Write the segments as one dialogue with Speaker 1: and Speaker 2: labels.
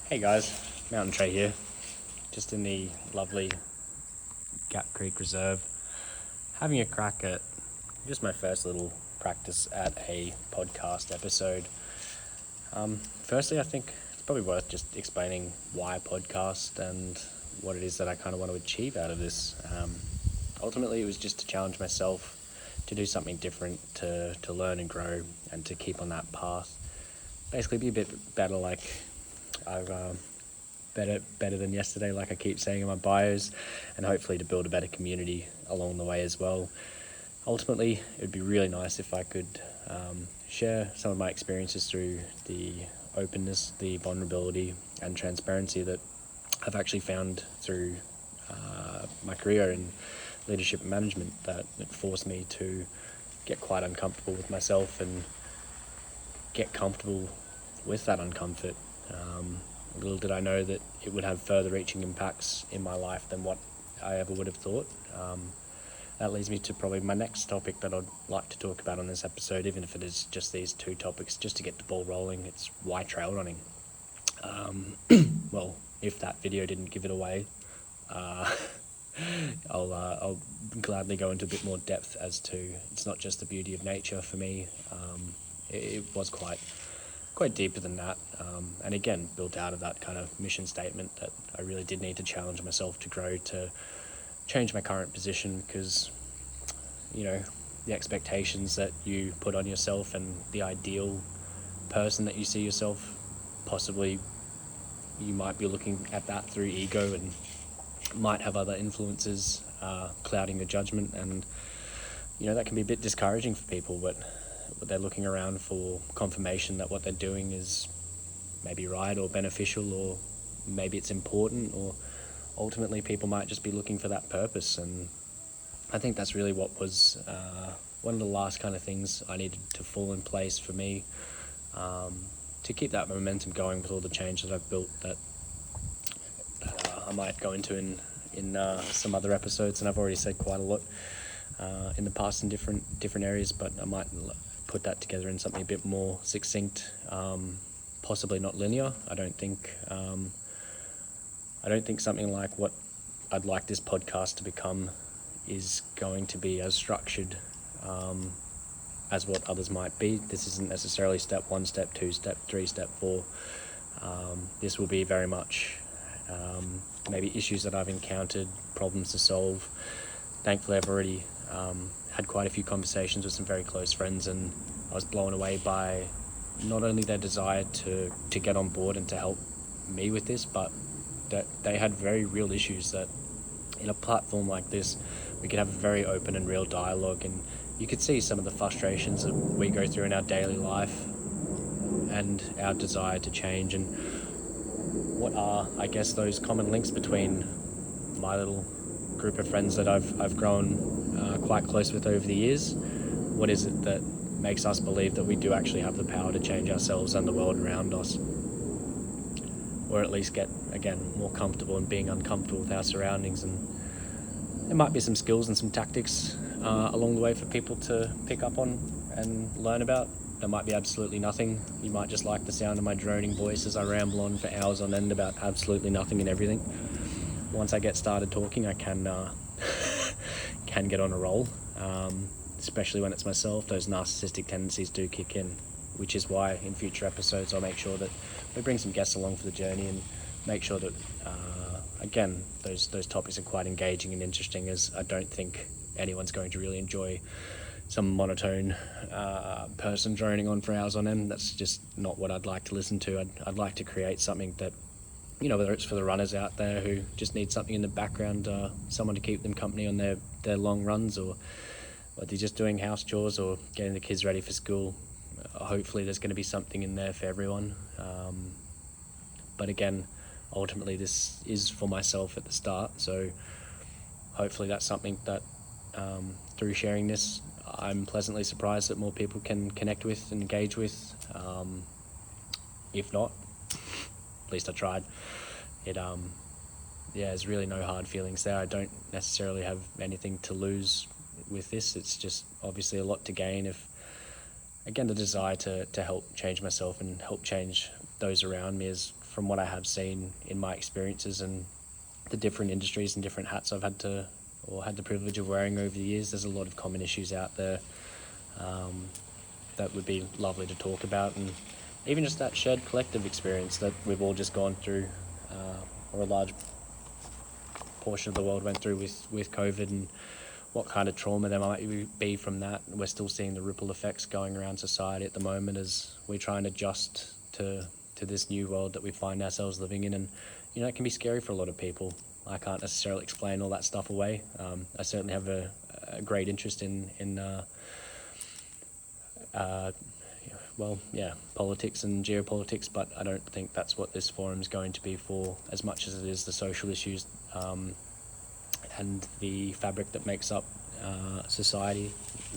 Speaker 1: Hey guys, mountaintray here, just in the lovely Gap Creek Reserve, having a crack at just my first little practice at a podcast episode. Firstly, I think it's probably worth just explaining why a podcast and what it is that I kind of want to achieve out of this. Ultimately, it was just to challenge myself to do something different, to learn and grow, and to keep on that path. Basically, be a bit better, like I've better than yesterday, like I keep saying in my bios, and hopefully to build a better community along the way as well. Ultimately, it would be really nice if I could share some of my experiences through the openness, the vulnerability, and transparency that I've actually found through my career in leadership and management, that it forced me to get quite uncomfortable with myself and get comfortable with that uncomfort. Little did I know that it would have further reaching impacts in my life than what I ever would have thought. That leads me to probably my next topic that I'd like to talk about on this episode, even if it is just these two topics, just to get the ball rolling. It's why trail running. Well, if that video didn't give it away, I'll gladly go into a bit more depth as to it's not just the beauty of nature for me. It was quite deeper than that, and again built out of that kind of mission statement that I really did need to challenge myself to grow, to change my current position, because the expectations that you put on yourself and the ideal person that you see yourself, possibly you might be looking at that through ego and might have other influences clouding your judgment, and that can be a bit discouraging for people, but they're looking around for confirmation that what they're doing is maybe right or beneficial, or maybe it's important, or ultimately people might just be looking for that purpose. And I think that's really what was one of the last kind of things I needed to fall in place for me, to keep that momentum going with all the change that I've built, that I might go into in some other episodes, and I've already said quite a lot in the past in different areas, but I might put that together in something a bit more succinct, possibly not linear. I don't think something like what I'd like this podcast to become is going to be as structured as what others might be. This isn't necessarily step 1, step 2, step 3, step 4. This will be very much maybe issues that I've encountered, problems to solve. Thankfully, I've already had quite a few conversations with some very close friends, and I was blown away by not only their desire to get on board and to help me with this, but that they had very real issues, that in a platform like this we could have a very open and real dialogue, and you could see some of the frustrations that we go through in our daily life and our desire to change, and what are, I guess, those common links between my little group of friends that I've grown quite close with over the years. What is it that makes us believe that we do actually have the power to change ourselves and the world around us, or at least get, again, more comfortable in being uncomfortable with our surroundings? And there might be some skills and some tactics along the way for people to pick up on and learn about. There might be absolutely nothing. You might just like the sound of my droning voice as I ramble on for hours on end about absolutely nothing and everything. Once I get started talking, I can get on a roll, especially when it's myself. Those narcissistic tendencies do kick in, which is why in future episodes I'll make sure that we bring some guests along for the journey and make sure that again those topics are quite engaging and interesting, as I don't think anyone's going to really enjoy some monotone person droning on for hours on end. That's just not what I'd like to listen to. I'd like to create something that, whether it's for the runners out there who just need something in the background, someone to keep them company on their long runs, or whether you're just doing house chores or getting the kids ready for school, hopefully there's going to be something in there for everyone. But again, ultimately this is for myself at the start, so hopefully that's something that through sharing this, I'm pleasantly surprised that more people can connect with and engage with. If not, at least I tried. There's really no hard feelings there. I don't necessarily have anything to lose with this. It's just obviously a lot to gain if, again, the desire to help change myself and help change those around me, as from what I have seen in my experiences and the different industries and different hats I've had the privilege of wearing over the years, there's a lot of common issues out there that would be lovely to talk about, and even just that shared collective experience that we've all just gone through, or a large portion of the world went through with COVID, and what kind of trauma there might be from that. We're still seeing the ripple effects going around society at the moment as we try and adjust to this new world that we find ourselves living in, and it can be scary for a lot of people. I can't necessarily explain all that stuff away. I certainly have a great interest in politics and geopolitics, but I don't think that's what this forum is going to be for, as much as it is the social issues and the fabric that makes up society,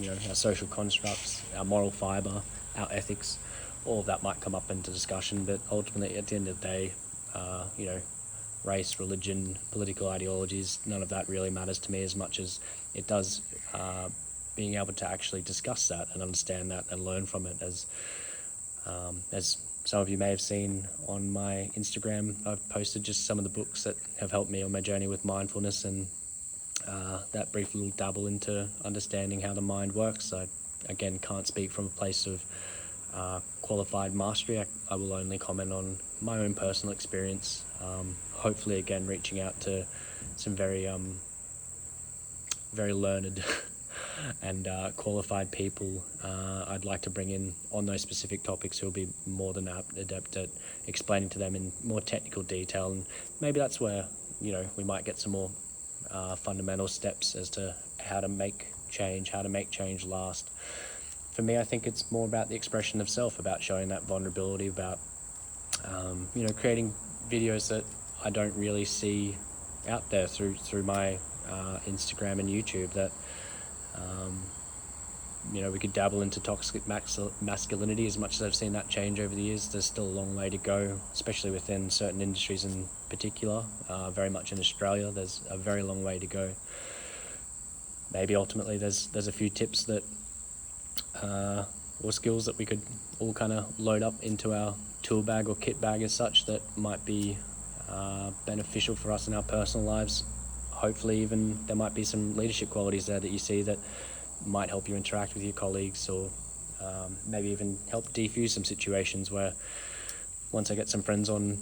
Speaker 1: our social constructs, our moral fibre, our ethics. All of that might come up into discussion, but ultimately at the end of the day, race, religion, political ideologies, none of that really matters to me as much as it does being able to actually discuss that and understand that and learn from it. As some of you may have seen on my Instagram, I've posted just some of the books that have helped me on my journey with mindfulness, and that brief little dabble into understanding how the mind works. I, again, can't speak from a place of qualified mastery. I will only comment on my own personal experience, hopefully again reaching out to some very learned and qualified people I'd like to bring in on those specific topics, who will be more than adept at explaining to them in more technical detail, and maybe that's where we might get some more fundamental steps as to how to make change last. For me, I think it's more about the expression of self, about showing that vulnerability, about creating videos that I don't really see out there through my Instagram and YouTube, that we could dabble into toxic masculinity. As much as I've seen that change over the years, there's still a long way to go, especially within certain industries in particular. Very much in Australia, there's a very long way to go. Maybe ultimately there's a few tips that or skills that we could all kind of load up into our tool bag or kit bag as such, that might be beneficial for us in our personal lives. Hopefully even there might be some leadership qualities there that you see that might help you interact with your colleagues, or maybe even help defuse some situations where, once I get some friends on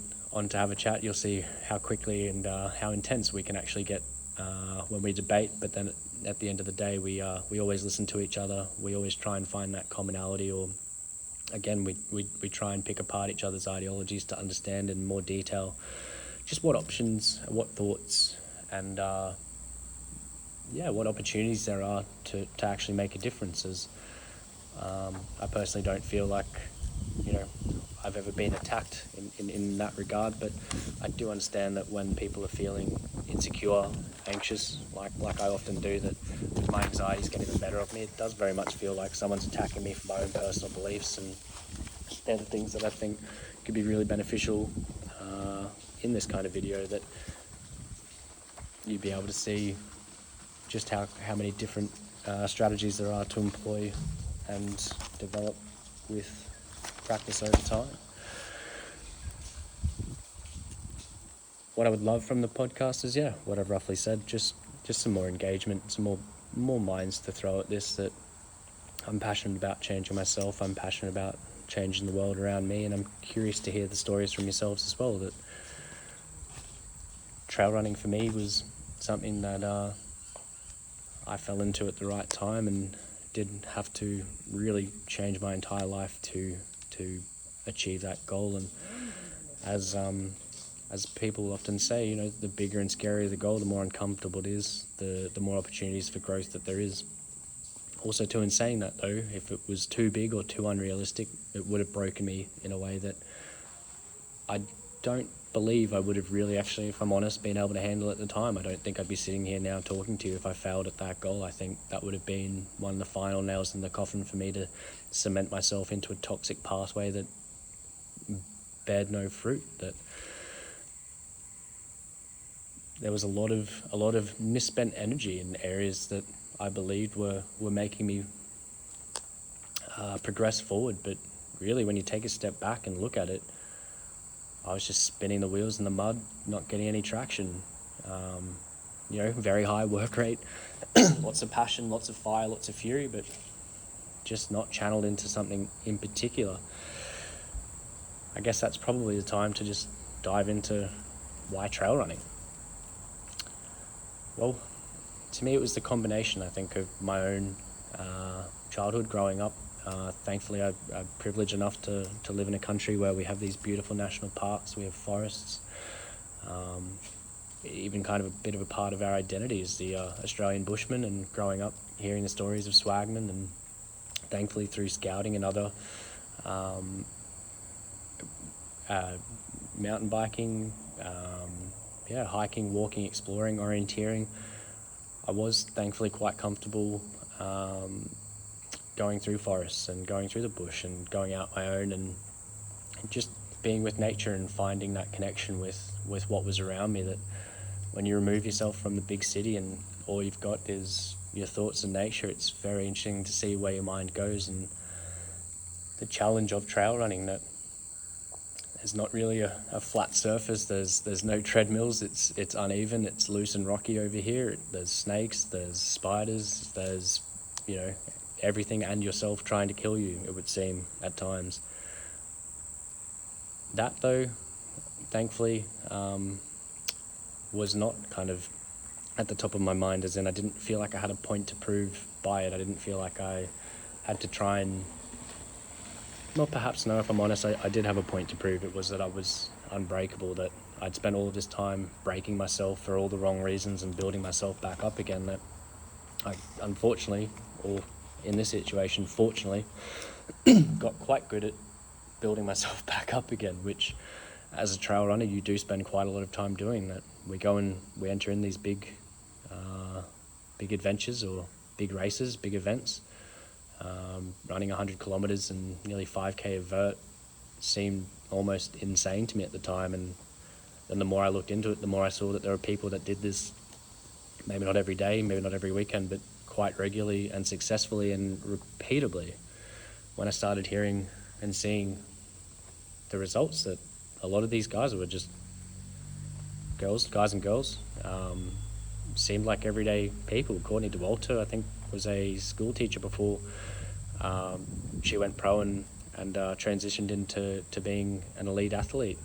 Speaker 1: to have a chat, you'll see how quickly and how intense we can actually get when we debate. But then at the end of the day, we always listen to each other. We always try and find that commonality, or again, we try and pick apart each other's ideologies to understand in more detail just what options, what thoughts, and what opportunities there are to actually make a difference. As I personally don't feel like I've ever been attacked in that regard, but I do understand that when people are feeling insecure, anxious, like I often do, that if my anxiety is getting the better of me, it does very much feel like someone's attacking me for my own personal beliefs, and they're the things that I think could be really beneficial in this kind of video, that you'd be able to see just how many different strategies there are to employ and develop with practice over time. What I would love from the podcast is, what I've roughly said, just some more engagement, some more minds to throw at this. That I'm passionate about changing myself, I'm passionate about changing the world around me, and I'm curious to hear the stories from yourselves as well. That trail running for me was something that I fell into at the right time, and didn't have to really change my entire life to achieve that goal. And as people often say, the bigger and scarier the goal, the more uncomfortable it is, the more opportunities for growth that there is. Also, too, in saying that though, if it was too big or too unrealistic, it would have broken me in a way that I don't believe I would have really actually, if I'm honest, been able to handle at the time. I don't think I'd be sitting here now talking to you if I failed at that goal. I think that would have been one of the final nails in the coffin for me to cement myself into a toxic pathway that bared no fruit. That there was a lot of misspent energy in areas that I believed were making me progress forward. But really, when you take a step back and look at it, I was just spinning the wheels in the mud, not getting any traction. Very high work rate, lots of passion, lots of fire, lots of fury, but just not channeled into something in particular. I guess that's probably the time to just dive into why trail running. Well, to me it was the combination, I think, of my own childhood growing up. Thankfully I'm privileged enough to live in a country where we have these beautiful national parks, we have forests. Even kind of a bit of a part of our identity is the Australian bushman, and growing up hearing the stories of swagmen, and thankfully through scouting and other mountain biking, hiking, walking, exploring, orienteering, I was thankfully quite comfortable going through forests and going through the bush and going out my own and just being with nature and finding that connection with what was around me. That when you remove yourself from the big city and all you've got is your thoughts and nature, it's very interesting to see where your mind goes. And the challenge of trail running, that there's not really a flat surface, there's no treadmills, it's uneven, it's loose and rocky over here, there's snakes, there's spiders, there's everything and yourself trying to kill you, it would seem at times. That though, thankfully, was not kind of at the top of my mind, as in I didn't feel like I had a point to prove by it. I didn't feel like I had to try and, well, perhaps no, if I'm honest, I did have a point to prove. It was that I was unbreakable, that I'd spent all of this time breaking myself for all the wrong reasons and building myself back up again, that I unfortunately, or in this situation fortunately, got quite good at building myself back up again, which as a trail runner you do spend quite a lot of time doing. That we go and we enter in these big adventures or big races, big events. Running 100 kilometers and nearly 5k of vert seemed almost insane to me at the time, and then the more I looked into it, the more I saw that there were people that did this, maybe not every day, maybe not every weekend, but quite regularly and successfully and repeatedly. When I started hearing and seeing the results, that a lot of these guys were just guys and girls, seemed like everyday people. Courtney DeWalter, I think, was a school teacher before she went pro and transitioned into being an elite athlete.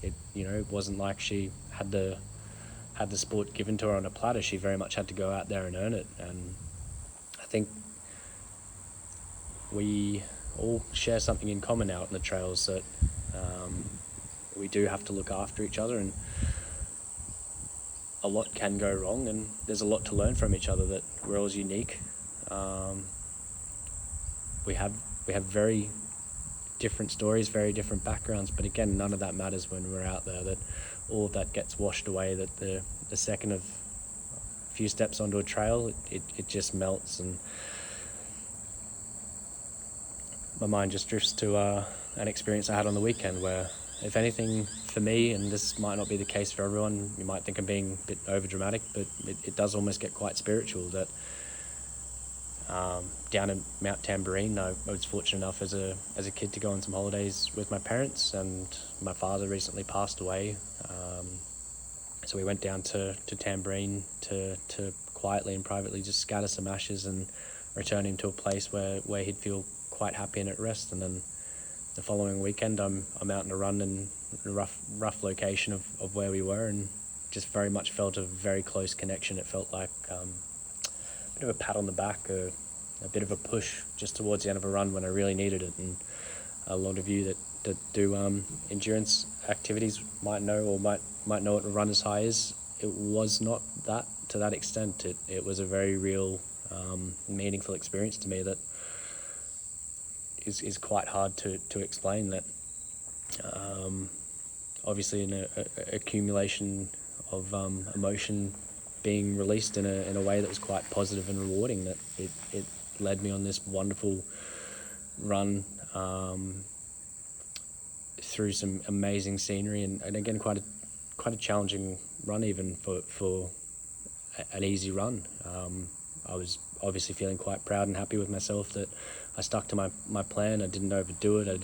Speaker 1: It wasn't like she had the sport given to her on a platter. She very much had to go out there and earn it. And I think we all share something in common out in the trails, that we do have to look after each other, and a lot can go wrong, and there's a lot to learn from each other, that we're all unique. We have very different stories, very different backgrounds, but again, none of that matters when we're out there. That all of that gets washed away, that the second of a few steps onto a trail, it just melts, and my mind just drifts to an experience I had on the weekend where, if anything, for me, and this might not be the case for everyone, you might think I'm being a bit over dramatic, but it does almost get quite spiritual. That down in Mount Tamborine, I was fortunate enough as a kid to go on some holidays with my parents, and my father recently passed away, so we went down to Tamborine to quietly and privately just scatter some ashes and return him to a place where he'd feel quite happy and at rest. And then the following weekend I'm out on a run in a rough location of where we were, and just very much felt a very close connection. It felt like a bit of a pat on the back, a bit of a push just towards the end of a run when I really needed it. And a lot of you that do endurance activities might know, or might know what a runner's high is. It was not that to that extent. It was a very real, meaningful experience to me that is quite hard to explain. That obviously in a accumulation of emotion being released in a way that was quite positive and rewarding, that it led me on this wonderful run through some amazing scenery, and again quite a challenging run, even for an easy run. I was obviously feeling quite proud and happy with myself that I stuck to my plan. I didn't overdo it. I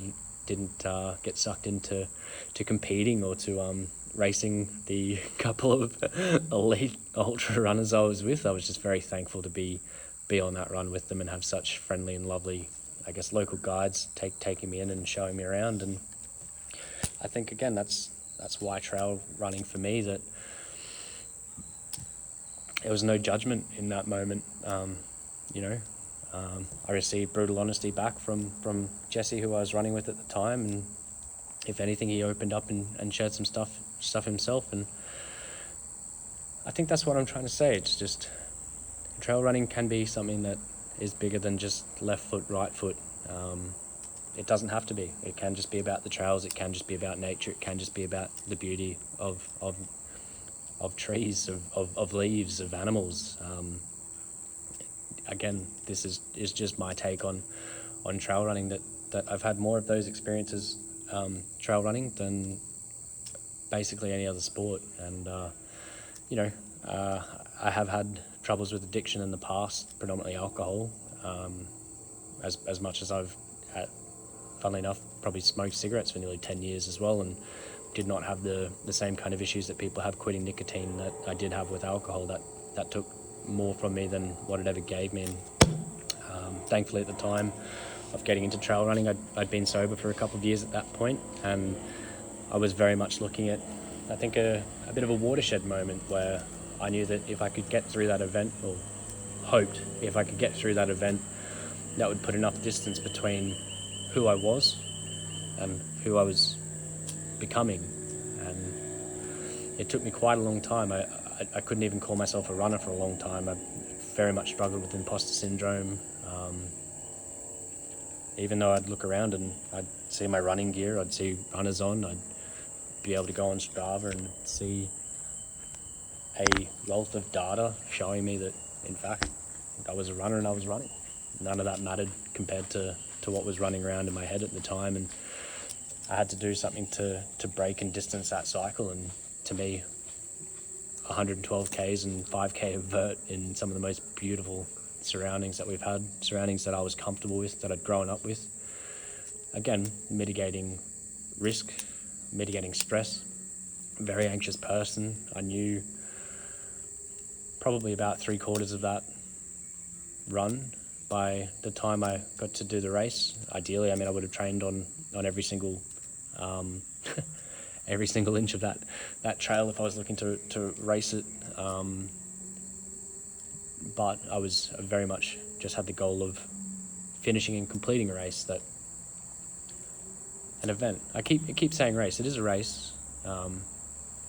Speaker 1: didn't get sucked into competing or to racing the couple of elite ultra runners I was with. I was just very thankful to be on that run with them and have such friendly and lovely, I guess, local guides taking me in and showing me around. And I think, again, that's why trail running for me, that there was no judgment in that moment. I received brutal honesty back from Jesse, who I was running with at the time, and if anything, he opened up and shared some stuff himself. And I think that's what I'm trying to say. It's just, trail running can be something that is bigger than just left foot, right foot. It doesn't have to be. It can just be about the trails. It can just be about nature. It can just be about the beauty of trees, of leaves, of animals. Again, this is just my take on trail running, that I've had more of those experiences trail running than basically any other sport. And I have had troubles with addiction in the past, predominantly alcohol, as much as I've funnily enough probably smoked cigarettes for nearly 10 years as well, and did not have the same kind of issues that people have quitting nicotine that I did have with alcohol. That took more from me than what it ever gave me. And thankfully, at the time of getting into trail running, I'd been sober for a couple of years at that point, and I was very much looking at, I think, a bit of a watershed moment where I knew that if I could get through that event, or hoped if I could get through that event, that would put enough distance between who I was and who I was becoming. And it took me quite a long time. I couldn't even call myself a runner for a long time. I very much struggled with imposter syndrome. Even though I'd look around and I'd see my running gear, I'd see runners on, I'd be able to go on Strava and see a wealth of data showing me that, in fact, I was a runner and I was running. None of that mattered compared to what was running around in my head at the time. And I had to do something to break and distance that cycle. And to me, 112 Ks and 5K of vert in some of the most beautiful surroundings that we've had, surroundings that I was comfortable with, that I'd grown up with. Again, mitigating risk, mitigating stress. Very anxious person. I knew probably about 3/4 of that run by the time I got to do the race. Ideally, I would have trained on every single every single inch of that trail if I was looking to race it. But I was very much just had the goal of finishing and completing a race, that an event. I keep saying race. It is a race.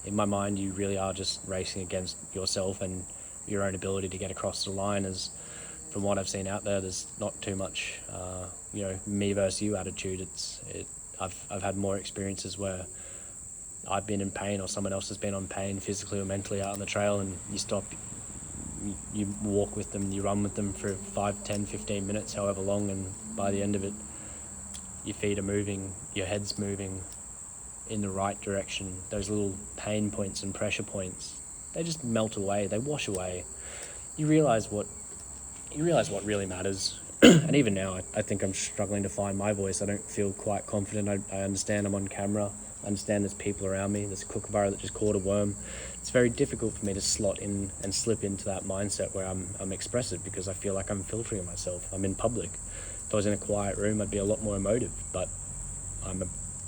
Speaker 1: In my mind, you really are just racing against yourself and your own ability to get across the line. As from what I've seen out there's not too much, me versus you attitude. I've had more experiences where I've been in pain or someone else has been on pain physically or mentally out on the trail, and you stop, you walk with them, you run with them for 5, 10, 15 minutes, however long, and by the end of it, your feet are moving, your head's moving in the right direction. Those little pain points and pressure points, they just melt away, they wash away. You realize what really matters. And even now, I think I'm struggling to find my voice. I don't feel quite confident. I understand I'm on camera. I understand there's people around me. There's a kookaburra that just caught a worm. It's very difficult for me to slot in and slip into that mindset where I'm expressive, because I feel like I'm filtering myself. I'm in public. If I was in a quiet room, I'd be a lot more emotive, but I'm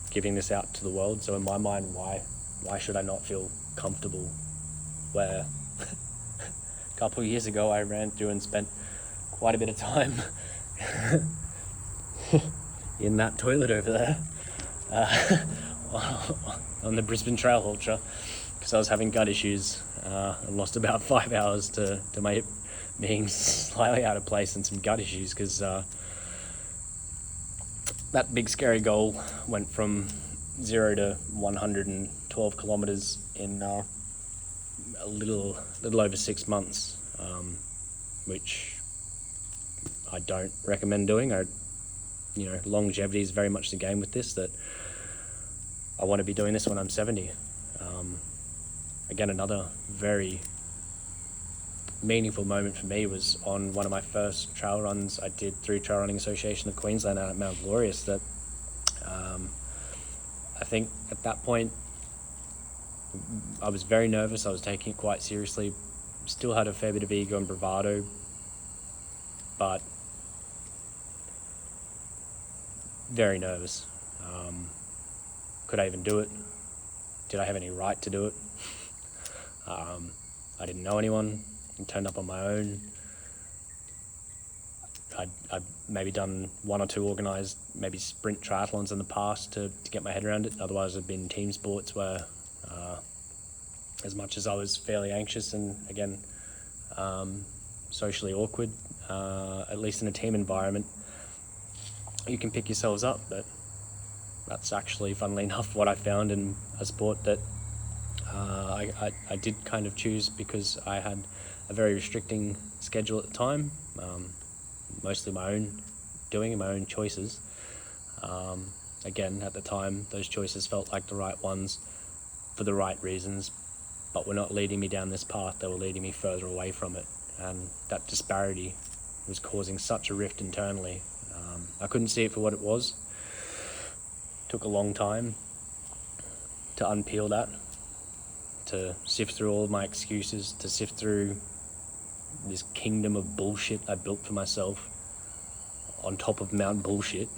Speaker 1: giving this out to the world. So in my mind, why should I not feel comfortable? Where a couple of years ago, I ran through and spent quite a bit of time in that toilet over there on the Brisbane Trail Ultra, because I was having gut issues. I lost about 5 hours to my hip being slightly out of place and some gut issues, because that big scary goal went from 0 to 112 kilometers in a little over 6 months, which I don't recommend doing. Longevity is very much the game with this, that I want to be doing this when I'm 70. Again, another very meaningful moment for me was on one of my first trail runs I did through Trail Running Association of Queensland out at Mount Glorious, that I think at that point I was very nervous. I was taking it quite seriously. Still had a fair bit of ego and bravado, but very nervous. Could I even do it? Did I have any right to do it? I didn't know anyone. I turned up on my own. I'd maybe done one or two organised, maybe sprint triathlons in the past to get my head around it. Otherwise, it'd been team sports where, as much as I was fairly anxious and, again, socially awkward, at least in a team environment, you can pick yourselves up. But that's actually, funnily enough, what I found in a sport that I did kind of choose because I had a very restricting schedule at the time, mostly my own doing and my own choices. Again, at the time, those choices felt like the right ones for the right reasons, but were not leading me down this path. They were leading me further away from it, and that disparity was causing such a rift internally. I couldn't see it for what it was. Took a long time to unpeel that, to sift through all of my excuses, to sift through this kingdom of bullshit I built for myself on top of Mount Bullshit.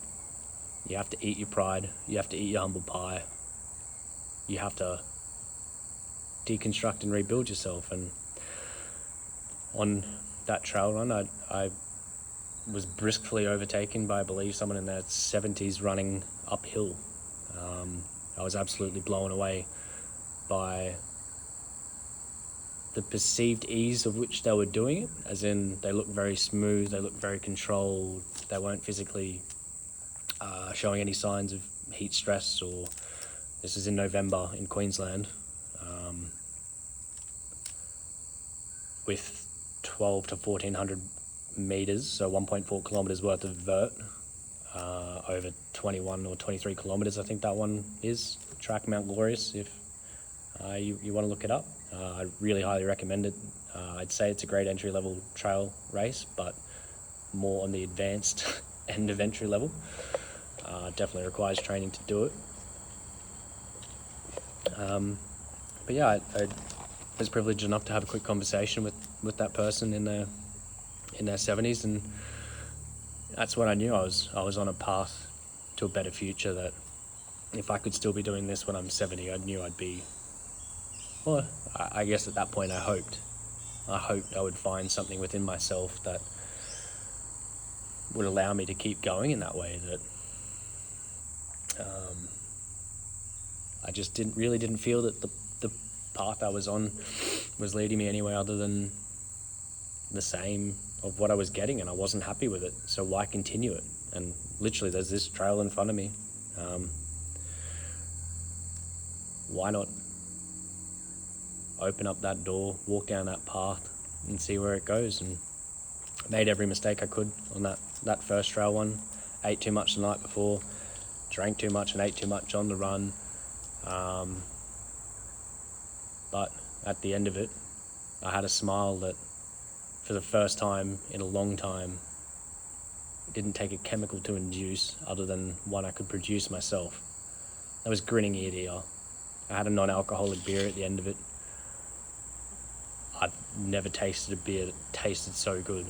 Speaker 1: You have to eat your pride. You have to eat your humble pie. You have to deconstruct and rebuild yourself. And on that trail run, I was briskly overtaken by, I believe, someone in their 70s running uphill. I was absolutely blown away by the perceived ease of which they were doing it, as in they looked very smooth, they looked very controlled, they weren't physically showing any signs of heat stress. Or this is in November in Queensland, with 12 to 1400 meters, so 1.4 kilometers worth of vert, over 21 or 23 kilometers, I think that one is. Track Mount Glorious, if you want to look it up. I really highly recommend it. I'd say it's a great entry-level trail race, but more on the advanced end of entry level. Definitely requires training to do it. But yeah, I was privileged enough to have a quick conversation with that person in their 70s, and that's when I knew I was on a path to a better future. That if I could still be doing this when I'm 70, I knew I'd be. Well, I guess at that point I hoped I would find something within myself that would allow me to keep going in that way. That I just didn't feel that the path I was on was leading me anywhere other than the same of what I was getting, and I wasn't happy with it. So why continue it? And literally, there's this trail in front of me. Why not open up that door, walk down that path, and see where it goes? And made every mistake I could on that first trail one. Ate too much the night before, drank too much and ate too much on the run. But at the end of it, I had a smile that, for the first time in a long time, didn't take a chemical to induce other than one I could produce myself. I was grinning ear to ear. I had a non-alcoholic beer at the end of it. I've never tasted a beer that tasted so good.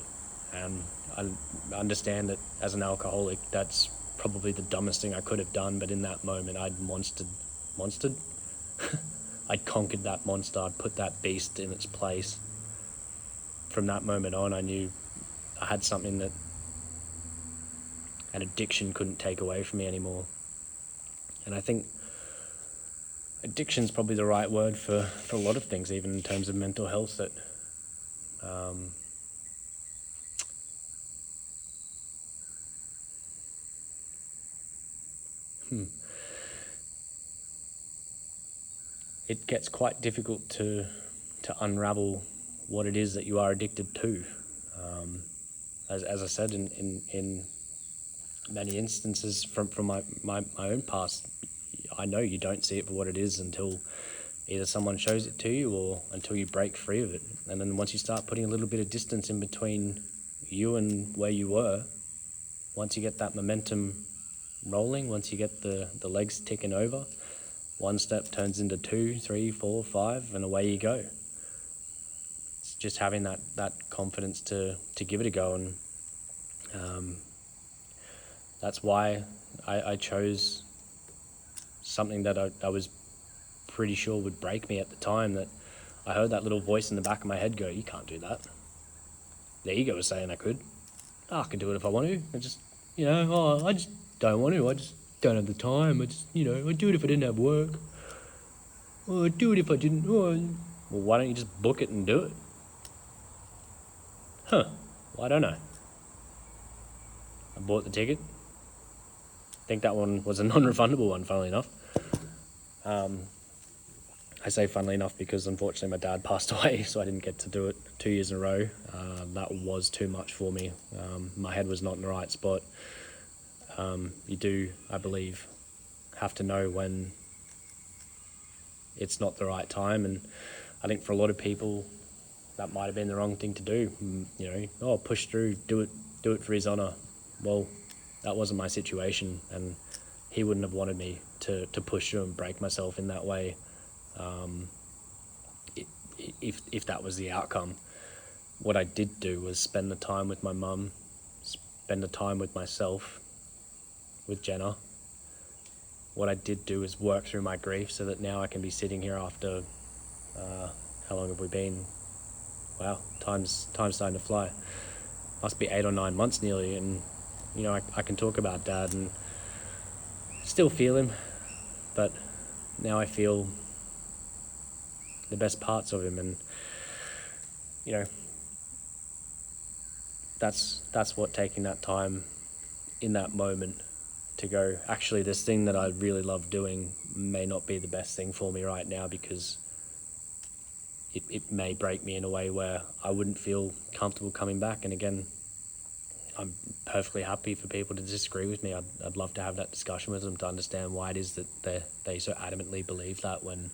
Speaker 1: And I understand that as an alcoholic, that's probably the dumbest thing I could have done, but in that moment I'd monstered? I'd conquered that monster. I'd put that beast in its place. From that moment on, I knew I had something that an addiction couldn't take away from me anymore. And I think addiction's probably the right word for a lot of things, even in terms of mental health, that it gets quite difficult to unravel what it is that you are addicted to. As I said, in many instances from my own past, I know you don't see it for what it is until either someone shows it to you or until you break free of it. And then once you start putting a little bit of distance in between you and where you were, once you get that momentum rolling, once you get the legs ticking over, one step turns into 2, 3, 4, 5, and away you go. It's just having that confidence to give it a go, and that's why I chose something that I was pretty sure would break me at the time. That I heard that little voice in the back of my head go, "You can't do that." The ego was saying I could. Oh, I could do it if I want to. I just, I just don't want to. I just don't have the time. I just, I'd do it if I didn't have work. Or I'd do it if I didn't. Well, why don't you just book it and do it? Well, I don't know. I bought the ticket. I think that one was a non-refundable one, funnily enough. I say funnily enough because unfortunately my dad passed away, so I didn't get to do it 2 years in a row. That was too much for me. My head was not in the right spot. You do, I believe, have to know when it's not the right time, and I think for a lot of people that might have been the wrong thing to do. Push through, do it for his honour. Well, that wasn't my situation, and he wouldn't have wanted me to push through and break myself in that way, if that was the outcome. What I did do was spend the time with my mum, spend the time with myself, with Jenna. What I did do is work through my grief so that now I can be sitting here after, how long have we been? Wow, time's starting to fly. Must be 8 or 9 months nearly, and I can talk about Dad and still feel him, but now I feel the best parts of him, and that's what taking that time in that moment to go, actually this thing that I really love doing may not be the best thing for me right now, because it may break me in a way where I wouldn't feel comfortable coming back. And again, I'm perfectly happy for people to disagree with me. I'd love to have that discussion with them to understand why it is that they so adamantly believe that, when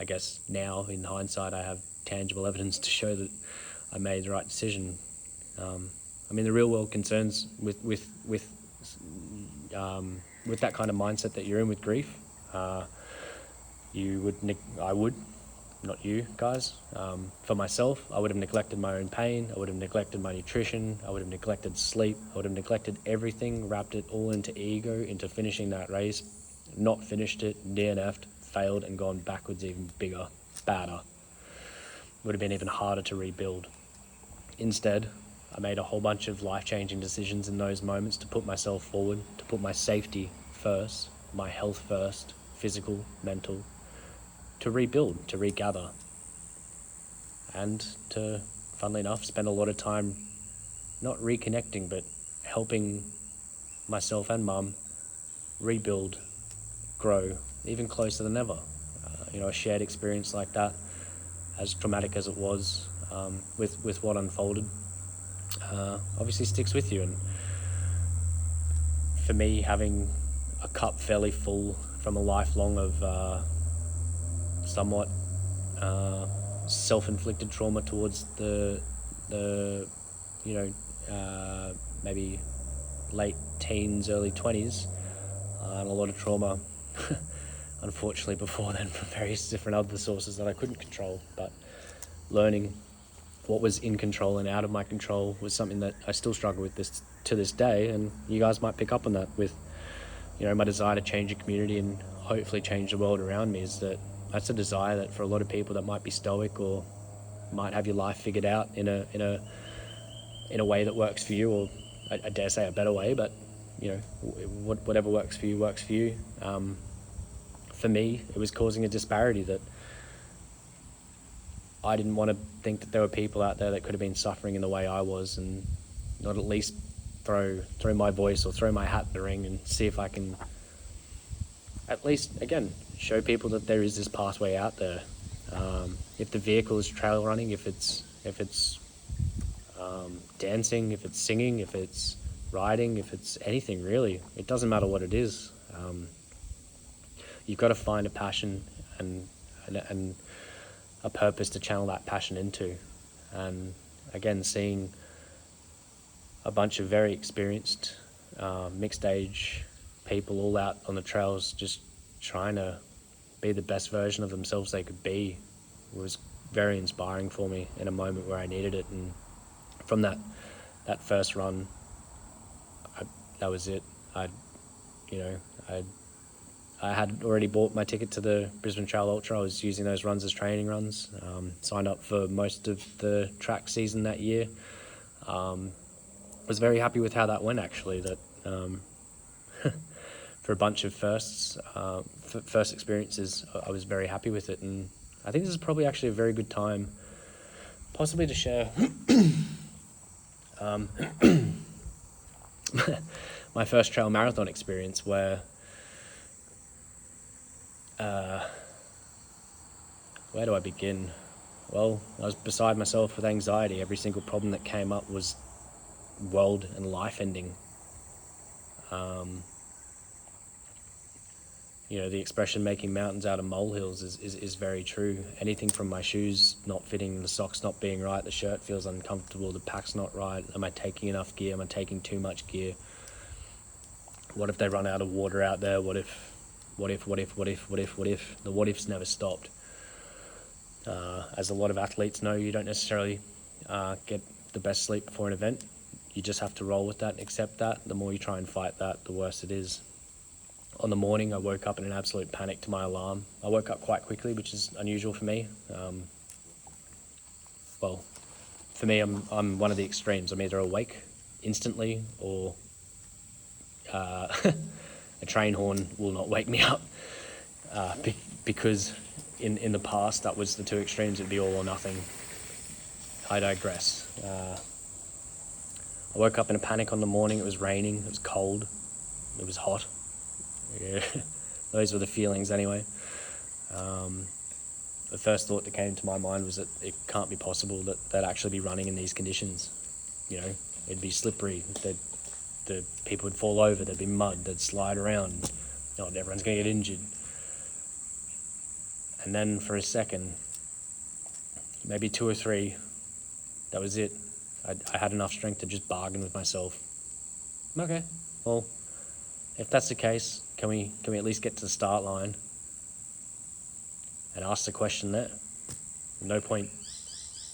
Speaker 1: I guess now in hindsight I have tangible evidence to show that I made the right decision. The real world concerns with that kind of mindset that you're in with grief, I would, not you guys, for myself, I would have neglected my own pain, I would have neglected my nutrition, I would have neglected sleep, I would have neglected everything, wrapped it all into ego, into finishing that race, not finished it, DNF'd, failed, and gone backwards even bigger, badder. Would have been even harder to rebuild. Instead, I made a whole bunch of life-changing decisions in those moments to put myself forward, to put my safety first, my health first, physical, mental, to rebuild, to regather, and to, funnily enough, spend a lot of time not reconnecting, but helping myself and Mum rebuild, grow, even closer than ever. A shared experience like that, as traumatic as it was, with what unfolded, obviously sticks with you. And for me, having a cup fairly full from a lifelong of somewhat self-inflicted trauma towards the maybe late teens, early 20s, and a lot of trauma unfortunately before then from various different other sources that I couldn't control. But learning what was in control and out of my control was something that I still struggle with to this day, and you guys might pick up on that with my desire to change a community and hopefully change the world around me. That's a desire that for a lot of people that might be stoic or might have your life figured out in a way that works for you, or I dare say a better way, but whatever works for you works for you. For me, it was causing a disparity that I didn't want to think that there were people out there that could have been suffering in the way I was, and not at least throw my voice or throw my hat in the ring and see if I can at least, again, show people that there is this pathway out there. If the vehicle is trail running, if it's dancing, if it's singing, if it's riding, if it's anything really, it doesn't matter what it is. You've got to find a passion and a purpose to channel that passion into. And again, seeing a bunch of very experienced mixed age people all out on the trails just trying to be the best version of themselves they could be was very inspiring for me in a moment where I needed it. And from that first run, that was it. I had already bought my ticket to the Brisbane Trail Ultra. I was using those runs as training runs. Signed up for most of the track season that year. Was very happy with how that went, actually. That for a bunch of first experiences, I was very happy with it. And I think this is probably actually a very good time possibly to share my first trail marathon experience, where where do I begin? Well, I was beside myself with anxiety. Every single problem that came up was world and life ending. The expression making mountains out of molehills is very true. Anything from my shoes not fitting, the socks not being right, the shirt feels uncomfortable, the pack's not right. Am I taking enough gear? Am I taking too much gear? What if they run out of water out there? What if? The what ifs never stopped. As a lot of athletes know, you don't necessarily get the best sleep before an event. You just have to roll with that and accept that. The more you try and fight that, the worse it is. On the morning, I woke up in an absolute panic to my alarm. I woke up quite quickly, which is unusual for me. Well, for me, I'm one of the extremes. I'm either awake instantly, or a train horn will not wake me up. Because in the past, that was the two extremes. It'd be all or nothing. I digress. I woke up in a panic on the morning. It was raining. It was cold. It was hot. Yeah, those were the feelings anyway. The first thought that came to my mind was that it can't be possible that they'd actually be running in these conditions. It'd be slippery. The people would fall over. There'd be mud. They'd slide around. Everyone's going to get injured. And then for a second, maybe two or three, that was it. I had enough strength to just bargain with myself. Okay, well, if that's the case, can we at least get to the start line and ask the question there? No point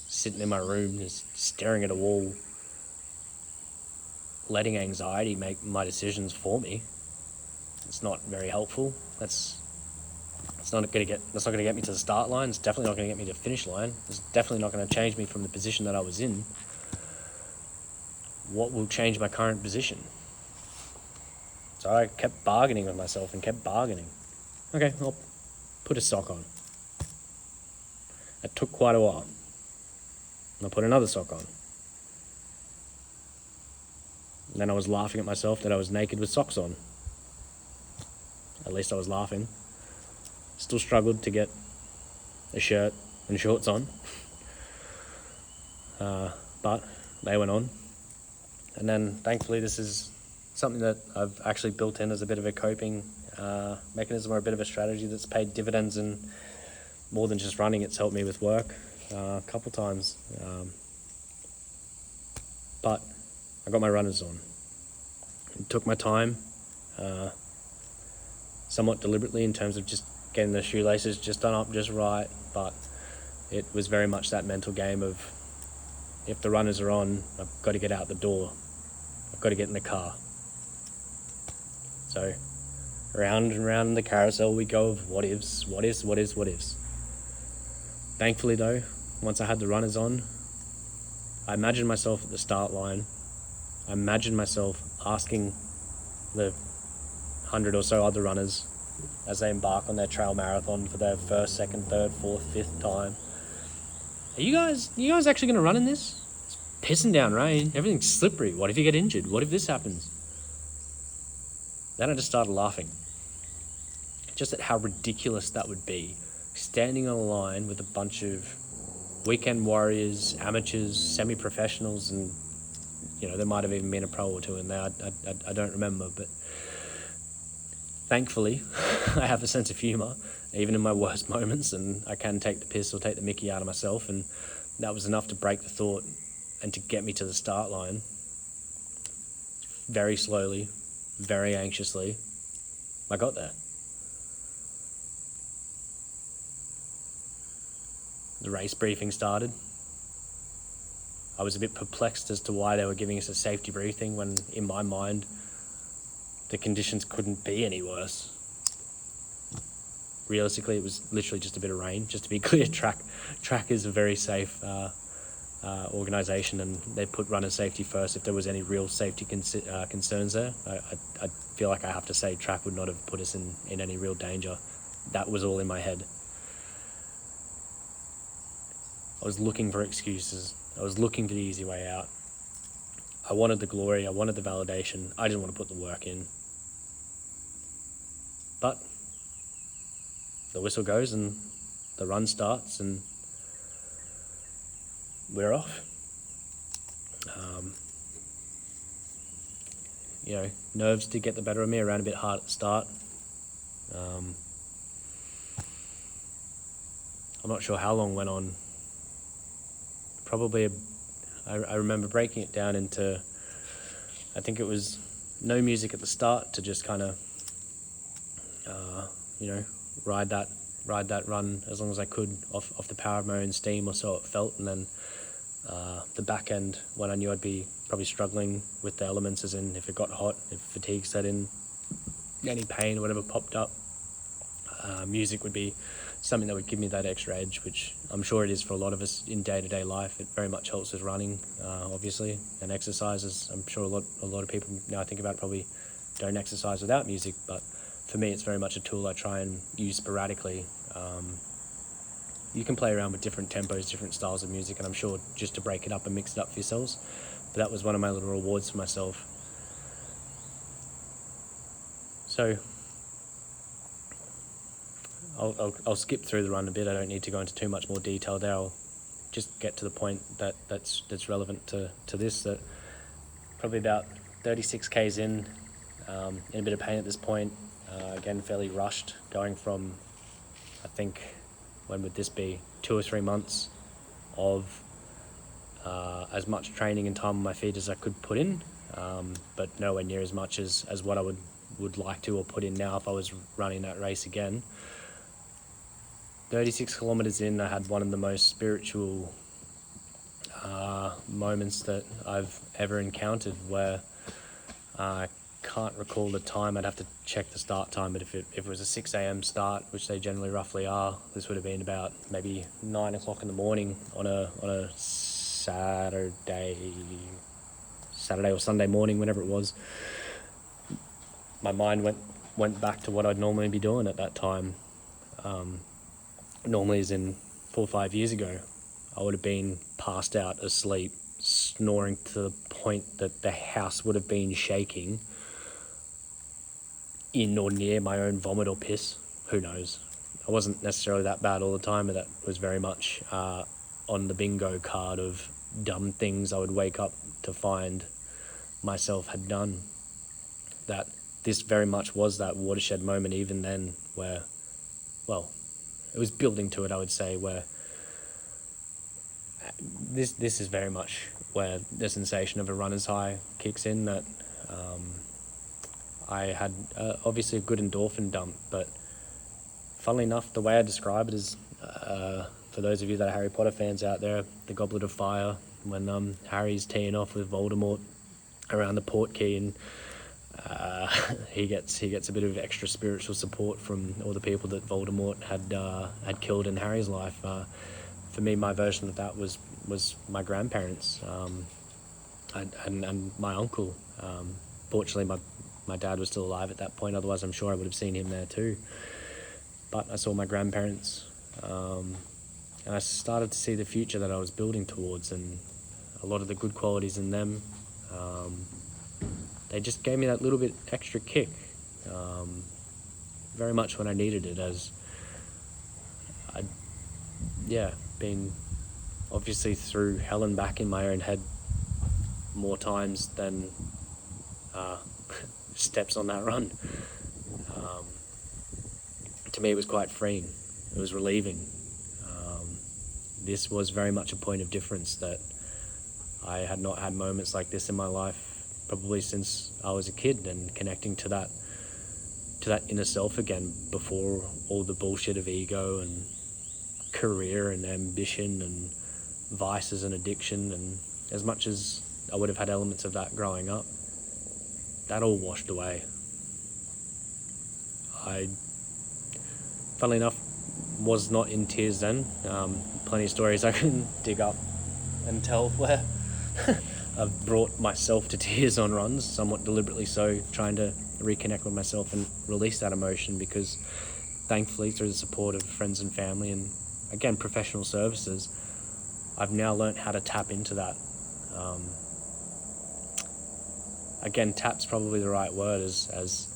Speaker 1: sitting in my room just staring at a wall, letting anxiety make my decisions for me. It's not very helpful. That's not going to get me to the start line. It's definitely not going to get me to the finish line. It's definitely not going to change me from the position that I was in. What will change my current position? So I kept bargaining with myself and kept bargaining. Okay, I'll put a sock on. It took quite a while. I'll put another sock on. And then I was laughing at myself that I was naked with socks on. At least I was laughing. Still struggled to get a shirt and shorts on. But they went on. And then thankfully this is something that I've actually built in as a bit of a coping mechanism, or a bit of a strategy that's paid dividends. And more than just running, it's helped me with work a couple times. But I got my runners on. It took my time, somewhat deliberately, in terms of just getting the shoelaces just done up just right. But it was very much that mental game of, if the runners are on, I've got to get out the door. I've got to get in the car. So round and round in the carousel we go of what ifs. Thankfully though, once I had the runners on, I imagined myself at the start line. I imagined myself asking the 100 or so other runners as they embark on their trail marathon for their first, second, third, fourth, fifth time, Are you guys actually going to run in this? It's pissing down rain. Everything's slippery. What if you get injured? What if this happens? Then I just started laughing. Just at how ridiculous that would be. Standing on a line with a bunch of weekend warriors, amateurs, semi-professionals, and there might have even been a pro or two in there. I don't remember, but thankfully I have a sense of humour, even in my worst moments, and I can take the piss or take the mickey out of myself, and that was enough to break the thought and to get me to the start line very slowly, very anxiously, I got there. The race briefing started. I was a bit perplexed as to why they were giving us a safety briefing when, in my mind, the conditions couldn't be any worse. Realistically, it was literally just a bit of rain. Just to be clear, track is a very safe organisation, and they put runner safety first. If there was any real safety concerns there, I feel like I have to say track would not have put us in any real danger. That was all in my head. I was looking for excuses. I was looking for the easy way out. I wanted the glory. I wanted the validation. I didn't want to put the work in. But the whistle goes and the run starts and we're off. Nerves did get the better of me. I ran a bit hard at the start. I'm not sure how long went on. Probably, I remember breaking it down into, I think it was no music at the start to just kind of, ride that run as long as I could off the power of my own steam, or so it felt. And then the back end, when I knew I'd be probably struggling with the elements, as in if it got hot, if fatigue set in, any pain or whatever popped up, music would be something that would give me that extra edge, which I'm sure it is for a lot of us in day-to-day life. It very much helps with running, obviously, and exercises. I'm sure a lot of people, now I think about it, probably don't exercise without music, but for me it's very much a tool I try and use sporadically. You can play around with different tempos, different styles of music, and I'm sure just to break it up and mix it up for yourselves. But that was one of my little rewards for myself. So I'll skip through the run a bit. I don't need to go into too much more detail there. I'll just get to the point that's relevant to this. That probably about 36 k's in a bit of pain at this point. Again, fairly rushed, going from, I think, when would this be? 2 or 3 months of as much training and time on my feet as I could put in, but nowhere near as much as what I would like to or put in now if I was running that race again. 36 kilometers in, I had one of the most spiritual moments that I've ever encountered, where I can't recall the time. I'd have to check the start time, but if it was a 6 a.m. start, which they generally roughly are, this would have been about maybe 9 o'clock in the morning on a Saturday or Sunday morning, whenever it was. My mind went back to what I'd normally be doing at that time. Normally, as in 4 or 5 years ago, I would have been passed out asleep, snoring to the point that the house would have been shaking, in or near my own vomit or piss. Who knows? I wasn't necessarily that bad all the time, but that was very much on the bingo card of dumb things I would wake up to find myself had done. That this very much was that watershed moment even then, where, well, it was building to it, I would say, where this is very much where the sensation of a runner's high kicks in. That I had obviously a good endorphin dump, but funnily enough, the way I describe it is, for those of you that are Harry Potter fans out there, the Goblet of Fire, when Harry's teeing off with Voldemort around the portkey, and he gets a bit of extra spiritual support from all the people that Voldemort had killed in Harry's life. For me, my version of that was my grandparents and my uncle. Fortunately, my dad was still alive at that point. Otherwise, I'm sure I would have seen him there too. But I saw my grandparents, and I started to see the future that I was building towards, and a lot of the good qualities in them. They just gave me that little bit extra kick, very much when I needed it, as I'd, been obviously through hell and back in my own head more times than steps on that run. To me, it was quite freeing. It was relieving. This was very much a point of difference, that I had not had moments like this in my life probably since I was a kid, and connecting to that to that inner self again before all the bullshit of ego and career and ambition and vices and addiction. And as much as I would have had elements of that growing up, that all washed away. I, funnily enough, was not in tears then. Plenty of stories I can dig up and tell where I've brought myself to tears on runs, somewhat deliberately so, trying to reconnect with myself and release that emotion, because thankfully through the support of friends and family and again professional services, I've now learnt how to tap into that. Again, tap's probably the right word, as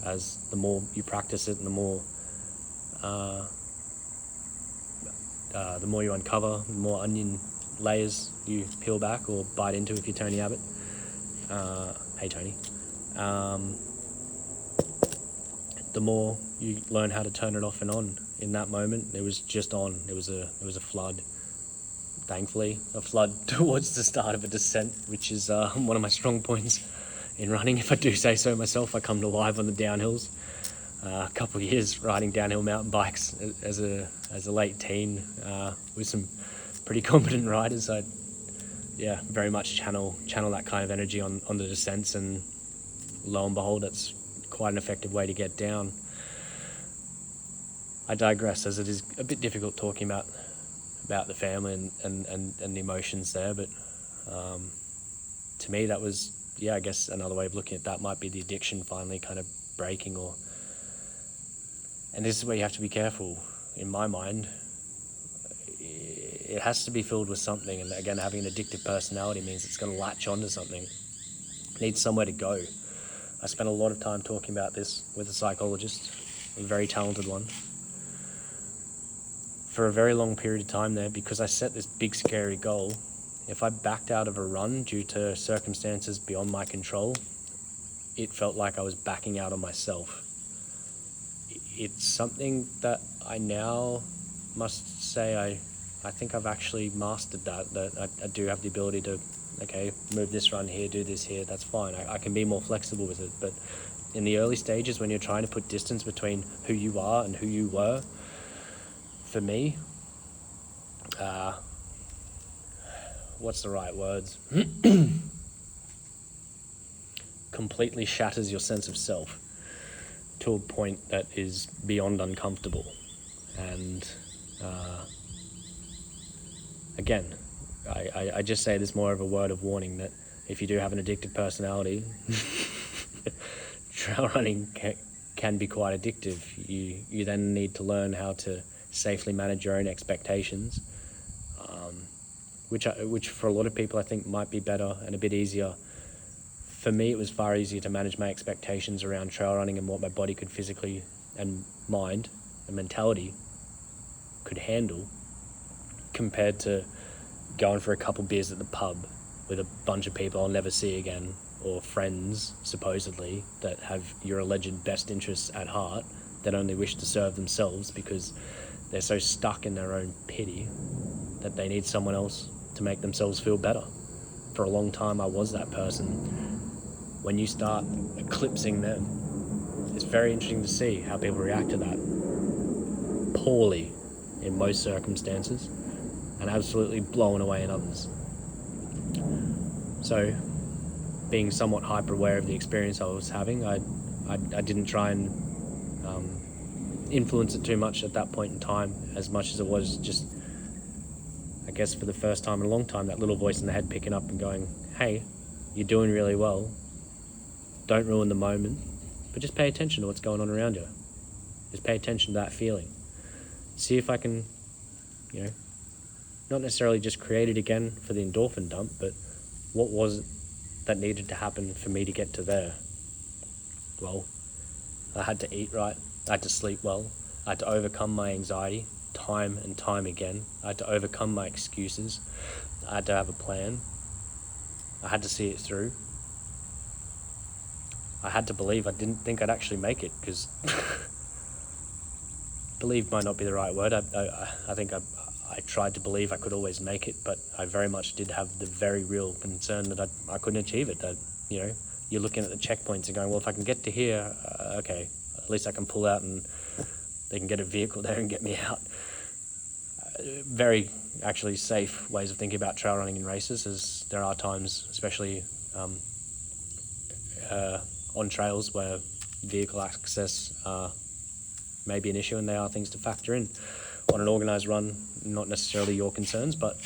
Speaker 1: the more you practice it and the more you uncover, the more onion layers you peel back or bite into if you're Tony Abbott. Hey Tony. The more you learn how to turn it off and on. In that moment, it was just on. It was a flood. Thankfully, a flood towards the start of a descent, which is one of my strong points in running, if I do say so myself. I come to life on the downhills. A couple of years riding downhill mountain bikes as a late teen with some pretty competent riders. I very much channel that kind of energy on the descents, and lo and behold, that's quite an effective way to get down. I digress, as it is a bit difficult talking about the family and the emotions there, but to me that was, I guess another way of looking at that might be the addiction finally kind of breaking. And this is where you have to be careful, in my mind. It has to be filled with something, and again, having an addictive personality means it's going to latch onto something. It needs somewhere to go. I spent a lot of time talking about this with a psychologist, a very talented one, for a very long period of time there, because I set this big scary goal. If I backed out of a run due to circumstances beyond my control, it felt like I was backing out on myself. It's something that I now must say I think I've actually mastered that I do have the ability to, move this run here, do this here, that's fine. I can be more flexible with it. But in the early stages, when you're trying to put distance between who you are and who you were, for me, what's the right words? Completely shatters your sense of self to a point that is beyond uncomfortable. And again, I just say this more of a word of warning, that if you do have an addictive personality, trail running can be quite addictive. You then need to learn how to safely manage your own expectations, which for a lot of people I think might be better and a bit easier. For me, it was far easier to manage my expectations around trail running and what my body could physically and mind and mentality could handle, compared to going for a couple beers at the pub with a bunch of people I'll never see again, or friends, supposedly, that have your alleged best interests at heart, that only wish to serve themselves because they're so stuck in their own pity that they need someone else to make themselves feel better. For a long time, I was that person. When you start eclipsing them, it's very interesting to see how people react to that. Poorly in most circumstances, and absolutely blown away in others. So, being somewhat hyper aware of the experience I was having, I didn't try and influence it too much at that point in time, as much as it was just, I guess for the first time in a long time, that little voice in the head picking up and going, hey, you're doing really well, don't ruin the moment, but just pay attention to what's going on around you. Just pay attention to that feeling. See if I can, not necessarily just create it again for the endorphin dump, but what was it that needed to happen for me to get to there? Well, I had to eat right, I had to sleep well, I had to overcome my anxiety time and time again, I had to overcome my excuses, I had to have a plan, I had to see it through. I had to believe. I didn't think I'd actually make it, because believe might not be the right word. I think I tried to believe I could always make it, but I very much did have the very real concern that I couldn't achieve it. That, you're looking at the checkpoints and going, well, if I can get to here, at least I can pull out and they can get a vehicle there and get me out. Very actually safe ways of thinking about trail running in races, as there are times, especially on trails, where vehicle access may be an issue, and they are things to factor in. On an organised run, not necessarily your concerns, but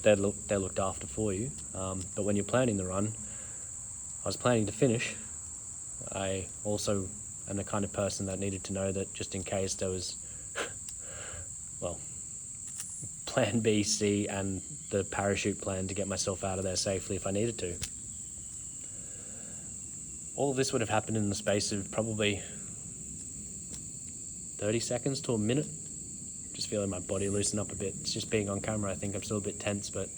Speaker 1: they're looked after for you. But when you're planning the run, I was planning to finish. I also am the kind of person that needed to know that just in case there was, well, plan B, C, and the parachute plan to get myself out of there safely if I needed to. All of this would have happened in the space of probably 30 seconds to a minute. Just feeling my body loosen up a bit. It's just being on camera, I think I'm still a bit tense, but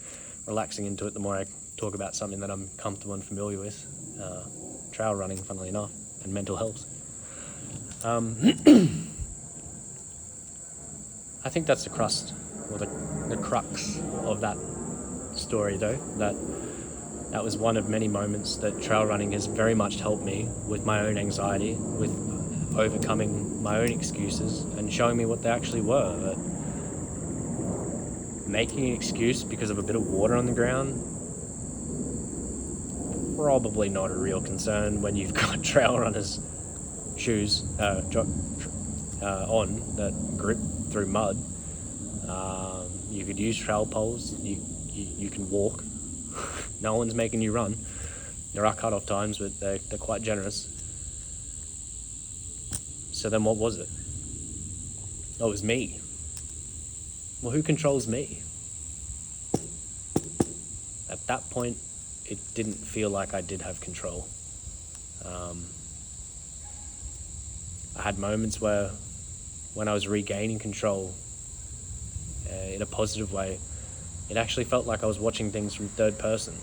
Speaker 1: relaxing into it the more I talk about something that I'm comfortable and familiar with. Trail running, funnily enough, and mental health. I think that's the crust, or the crux of that story, though. That was one of many moments that trail running has very much helped me with my own anxiety, with overcoming my own excuses and showing me what they actually were. That making an excuse because of a bit of water on the ground, probably not a real concern when you've got trail runners' shoes on that grip through mud. You could use trail poles. You can walk. No one's making you run. There are cut-off times, but they're quite generous. So then what was it? Oh, it was me. Well, who controls me? At that point, it didn't feel like I did have control. I had moments where, when I was regaining control in a positive way, it actually felt like I was watching things from third person.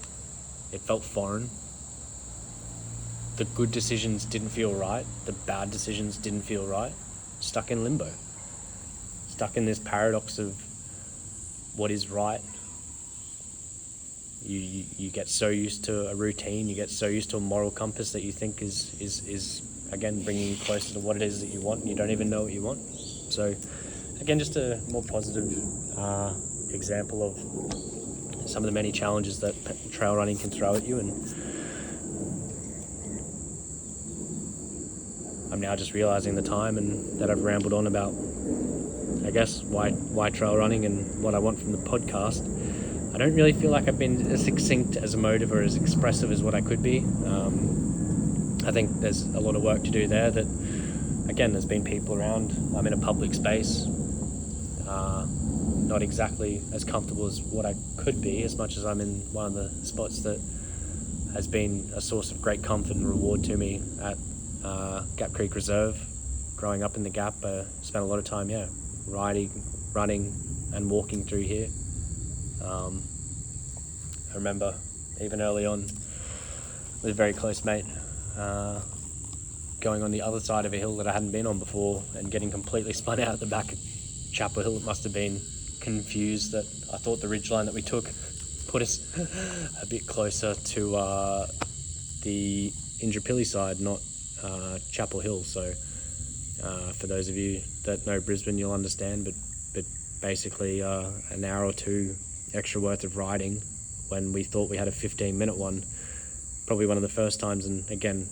Speaker 1: It felt foreign. The good decisions didn't feel right. The bad decisions didn't feel right. Stuck in limbo. Stuck in this paradox of what is right. You get so used to a routine, you get so used to a moral compass that you think is again bringing you closer to what it is that you want, and you don't even know what you want. So again, just a more positive example of some of the many challenges that trail running can throw at you. And I'm now just realizing the time and that I've rambled on about, I guess, why trail running and what I want from the podcast. I don't really feel like I've been as succinct, as emotive, or as expressive as what I could be. I think there's a lot of work to do there. That, again, there's been people around. I'm in a public space, not exactly as comfortable as what I could be, as much as I'm in one of the spots that has been a source of great comfort and reward to me at Gap Creek Reserve. Growing up in the Gap, spent a lot of time, riding, running, and walking through here. I remember even early on with a very close mate going on the other side of a hill that I hadn't been on before and getting completely spun out at the back of Chapel Hill. It must have been confused that I thought the ridgeline that we took put us a bit closer to the Indooroopilly side, not Chapel Hill. So for those of you that know Brisbane, you'll understand, but basically an hour or two extra worth of riding when we thought we had a 15-minute one. Probably one of the first times, and again,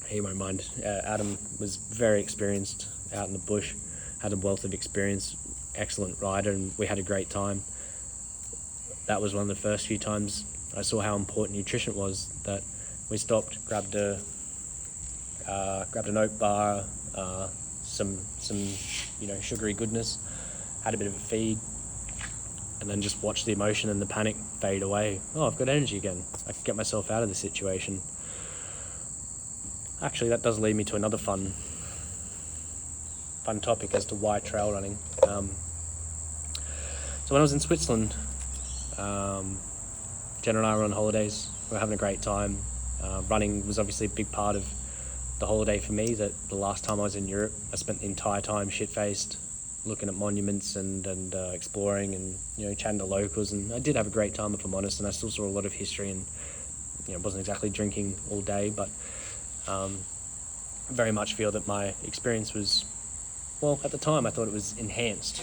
Speaker 1: he won't mind. Adam was very experienced out in the bush, had a wealth of experience, excellent rider, and we had a great time. That was one of the first few times I saw how important nutrition was. That we stopped, grabbed an oat bar, some sugary goodness, had a bit of a feed, and then just watched the emotion and the panic fade away. Oh, I've got energy again. I can get myself out of this situation. Actually, that does lead me to another fun topic as to why trail running. So when I was in Switzerland, Jen and I were on holidays. We were having a great time. Running was obviously a big part of the holiday for me. That the last time I was in Europe, I spent the entire time shit-faced, looking at monuments and exploring and chatting to locals, and I did have a great time, if I'm honest, and I still saw a lot of history, and wasn't exactly drinking all day, but very much feel that my experience was, well, at the time I thought it was enhanced,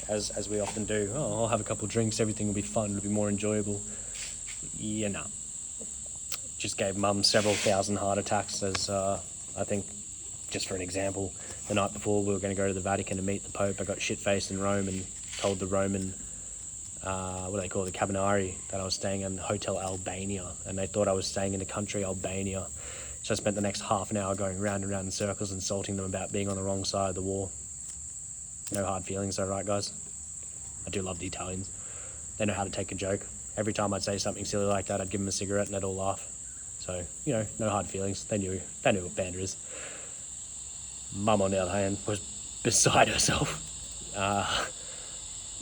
Speaker 1: as we often do. Oh, I'll have a couple of drinks, everything will be fun, it'll be more enjoyable. Yeah, no. Just gave mum several thousand heart attacks, as I think, just for an example, the night before we were going to go to the Vatican to meet the Pope, I got shit-faced in Rome and told the Roman, what do they call it, the Cabinari, that I was staying in Hotel Albania, and they thought I was staying in the country Albania. So I spent the next half an hour going round and round in circles, insulting them about being on the wrong side of the war. No hard feelings though, right guys? I do love the Italians. They know how to take a joke. Every time I'd say something silly like that, I'd give them a cigarette and they'd all laugh. So, no hard feelings. They knew what Banda is. Mum, on the other hand, was beside herself.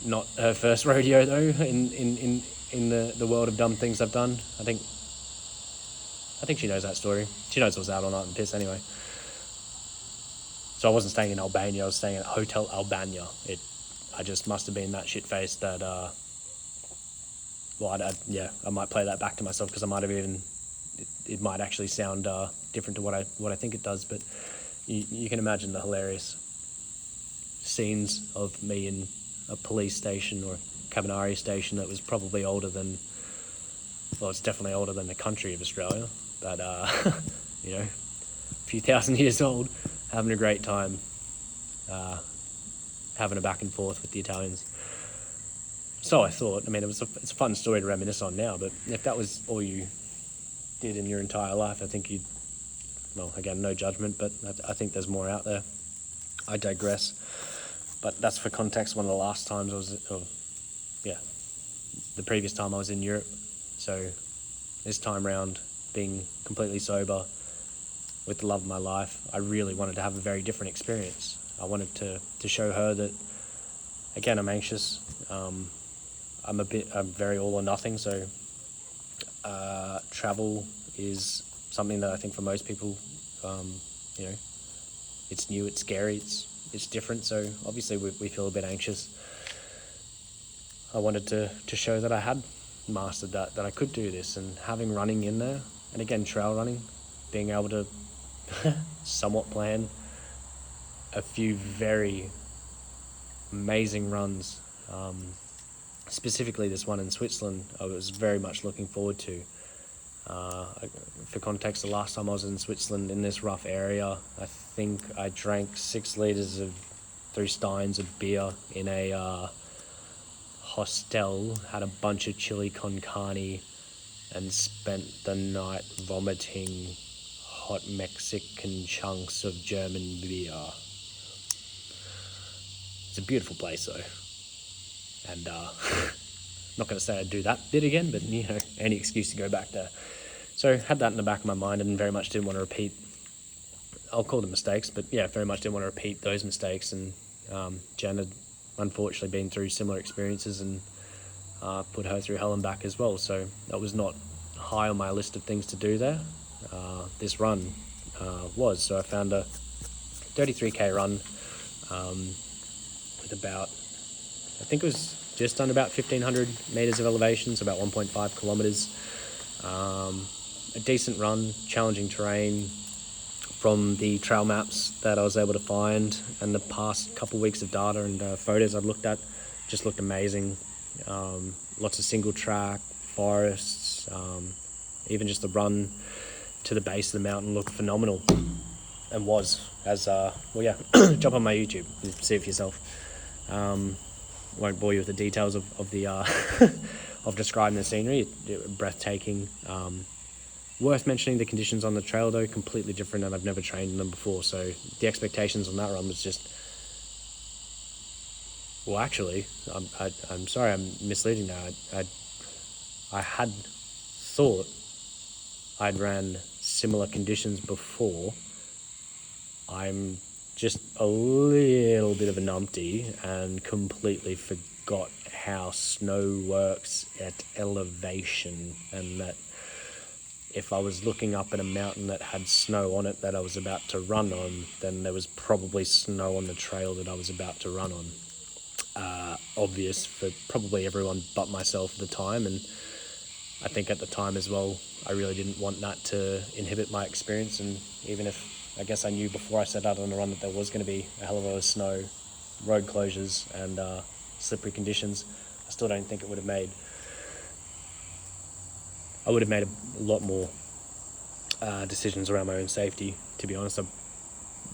Speaker 1: Not her first rodeo though, in the world of dumb things I've done. I think she knows that story. She knows I was out all night and pissed anyway. So I wasn't staying in Albania, I was staying at Hotel Albania. I just must have been that shit-faced that, I might play that back to myself because I might have even, it might actually sound different to what I think it does, but you can imagine the hilarious scenes of me in a police station or Cabinari station that was probably older than, well, it's definitely older than the country of Australia, but, a few thousand years old, having a great time, having a back and forth with the Italians. So I thought, it's a fun story to reminisce on now, but if that was all you did in your entire life, I think you'd, well, again, no judgment, but I think there's more out there. I digress. But that's for context, one of the last times the previous time I was in Europe. So this time round, being completely sober, with the love of my life, I really wanted to have a very different experience. I wanted to show her that, again, I'm anxious. I'm very all or nothing, so travel is something that I think for most people, it's new, it's scary, it's different, so obviously we feel a bit anxious. I wanted to show that I had mastered that I could do this, and having running in there, and again, trail running, being able to somewhat plan a few very amazing runs, specifically this one in Switzerland, I was very much looking forward to. For context, the last time I was in Switzerland in this rough area, I think I drank 6 litres through steins of beer in a hostel, had a bunch of chili con carne, and spent the night vomiting hot Mexican chunks of German beer. It's a beautiful place though, and not going to say I'd do that bit again, but any excuse to go back there. So had that in the back of my mind and very much didn't want to repeat, I'll call them mistakes, but yeah, very much didn't want to repeat those mistakes. And Jen had unfortunately been through similar experiences and put her through hell and back as well. So that was not high on my list of things to do there. This run was. So I found a 33k run with about, I think it was just under about 1,500 meters of elevation, so about 1.5 kilometers. A decent run, challenging terrain from the trail maps that I was able to find, and the past couple weeks of data and photos I've looked at just looked amazing. Lots of single track, forests, even just the run to the base of the mountain looked phenomenal, and was, as, jump on my YouTube and see it for yourself. Won't bore you with the details of the of describing the scenery. Breathtaking. Worth mentioning the conditions on the trail though, completely different, and I've never trained in them before, so the expectations on that run was just, well, actually, I'm sorry, I'm misleading now. I had thought I'd ran similar conditions before. I'm just a little bit of a numpty and completely forgot how snow works at elevation, and that if I was looking up at a mountain that had snow on it that I was about to run on, then there was probably snow on the trail that I was about to run on. Obvious for probably everyone but myself at the time, and I think at the time as well, I really didn't want that to inhibit my experience. And even if I guess I knew before I set out on the run that there was going to be a hell of a lot of snow, road closures, and slippery conditions. I still don't think it would have made. I would have made a lot more decisions around my own safety, to be honest. A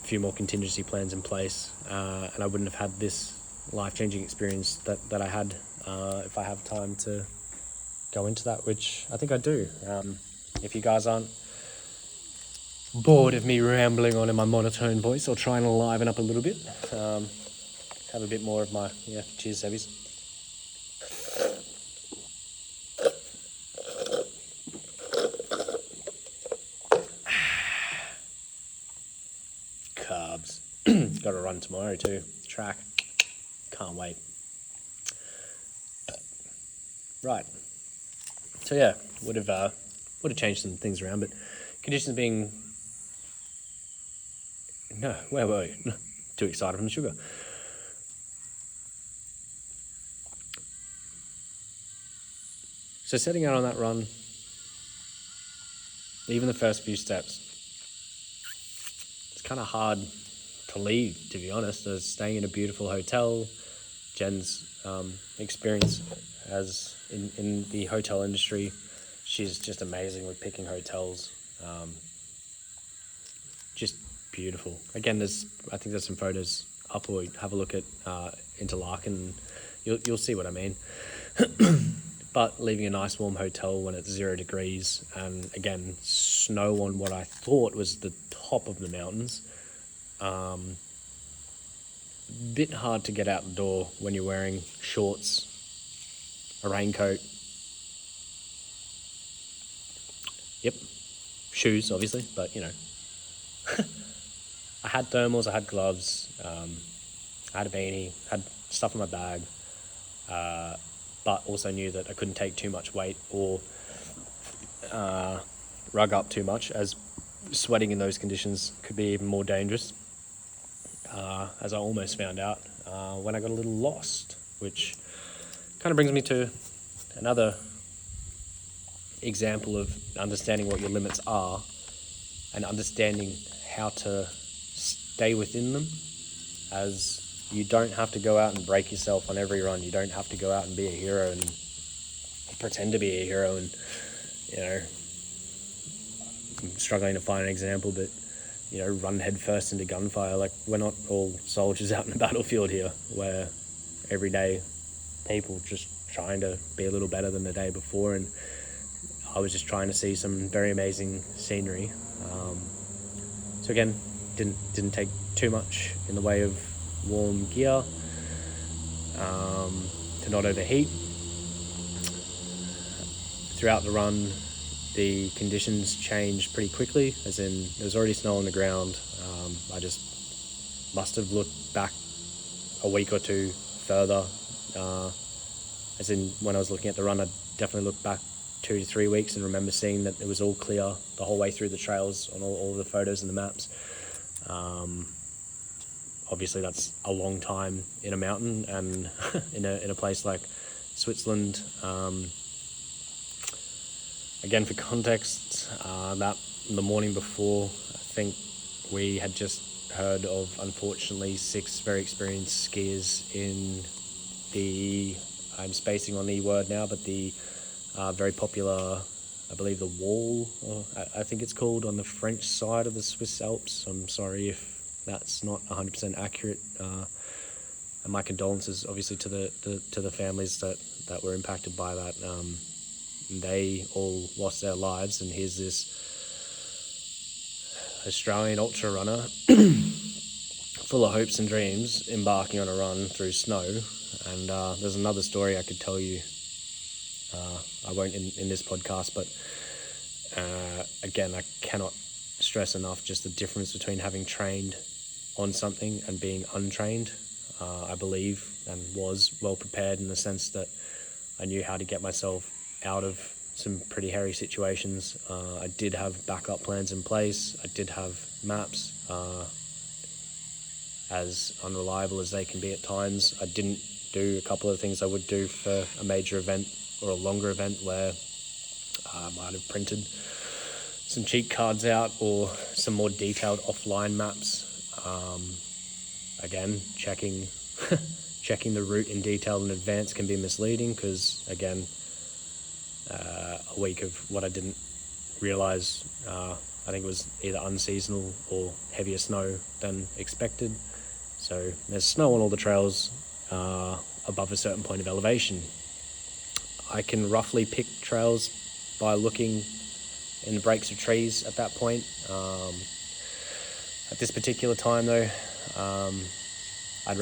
Speaker 1: few more contingency plans in place, and I wouldn't have had this life-changing experience that I had if I have time to go into that, which I think I do. If you guys aren't bored of me rambling on in my monotone voice, I'll try and liven up a little bit. Have a bit more of my, cheers, Sebbies. Carbs. Got to run tomorrow too. Track. Can't wait. Right. So yeah, would have changed some things around, but conditions being where were you? Too excited from the sugar. So setting out on that run, even the first few steps, it's kind of hard to leave, to be honest. I was staying in a beautiful hotel. Jen's experience as in the hotel industry, she's just amazing with picking hotels. Just beautiful. Again, I think there's some photos up, or have a look at Interlaken. You'll see what I mean. But leaving a nice warm hotel when it's 0 degrees, and again, snow on what I thought was the top of the mountains. Bit hard to get out the door when you're wearing shorts, a raincoat. Yep, shoes obviously, but I had thermals, I had gloves, I had a beanie, had stuff in my bag, but also knew that I couldn't take too much weight or rug up too much, as sweating in those conditions could be even more dangerous, as I almost found out when I got a little lost, which kind of brings me to another example of understanding what your limits are and understanding how to stay within them, as you don't have to go out and break yourself on every run. You don't have to go out and be a hero and pretend to be a hero and, I'm struggling to find an example, but, run headfirst into gunfire. Like, we're not all soldiers out in the battlefield here. We're everyday people just trying to be a little better than the day before, and I was just trying to see some very amazing scenery. So again, didn't take too much in the way of warm gear to not overheat. Throughout the run, the conditions changed pretty quickly, as in there was already snow on the ground. I just must have looked back a week or two further, as in when I was looking at the run, I definitely looked back 2 to 3 weeks and remember seeing that it was all clear the whole way through the trails on all of the photos and the maps. Obviously that's a long time in a mountain and in a place like Switzerland. Again, for context, that the morning before, I think we had just heard of, unfortunately, 6 very experienced skiers in the, I'm spacing on the word now, but the very popular, I believe, the Wall, I think it's called, on the French side of the Swiss Alps. I'm sorry if that's not 100% accurate, and my condolences obviously to the families that were impacted by that. They all lost their lives, and here's this Australian ultra runner full of hopes and dreams embarking on a run through snow. And there's another story I could tell you, I won't in this podcast, but again, I cannot stress enough just the difference between having trained on something and being untrained. I believe, and was well prepared in the sense that I knew how to get myself out of some pretty hairy situations. I did have backup plans in place. I did have maps, as unreliable as they can be at times. I didn't do a couple of things I would do for a major event or a longer event, where I might have printed some cheat cards out or some more detailed offline maps. Again, checking checking the route in detail in advance can be misleading because, again, a week of what I didn't realise, I think it was either unseasonal or heavier snow than expected. So there's snow on all the trails above a certain point of elevation. I can roughly pick trails by looking in the breaks of trees at that point. At this particular time though, I'd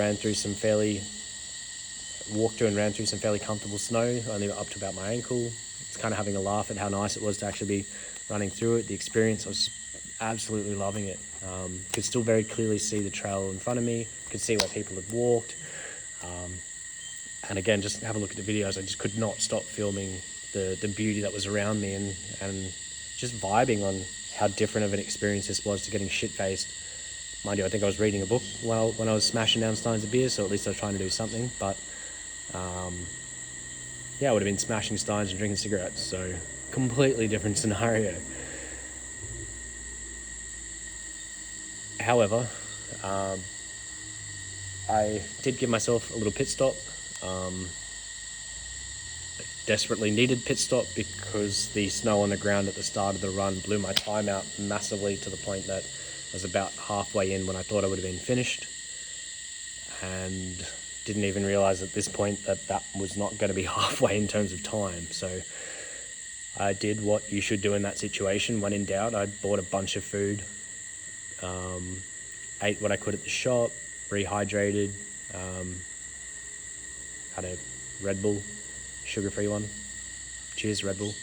Speaker 1: walked through and ran through some fairly comfortable snow, only up to about my ankle. It's kind of having a laugh at how nice it was to actually be running through it. The experience, I was absolutely loving it. Could still very clearly see the trail in front of me, could see where people had walked. And again, just have a look at the videos. I just could not stop filming the beauty that was around me and just vibing on how different of an experience this was to getting shit-faced. Mind you, I think I was reading a book when I was smashing down steins of beer, so at least I was trying to do something. But yeah, I would have been smashing steins and drinking cigarettes, so completely different scenario. However, I did give myself a little pit stop. Desperately needed pit stop because the snow on the ground at the start of the run blew my time out massively to the point that I was about halfway in when I thought I would have been finished, and didn't even realize at this point that was not going to be halfway in terms of time. So I did what you should do in that situation. When in doubt, I bought a bunch of food, ate what I could at the shop, rehydrated, had a Red Bull, sugar-free one. Cheers, Red Bull.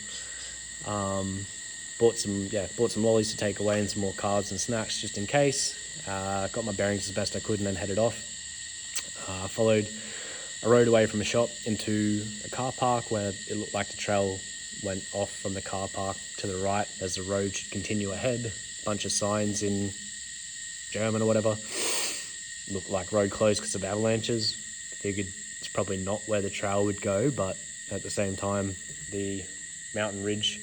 Speaker 1: Bought some lollies to take away and some more carbs and snacks just in case. Got my bearings as best I could and then headed off. Followed a road away from a shop into a car park where it looked like the trail went off from the car park to the right as the road should continue ahead. Bunch of signs in German or whatever. Looked like road closed because of avalanches. Figured it's probably not where the trail would go, but at the same time, the mountain ridge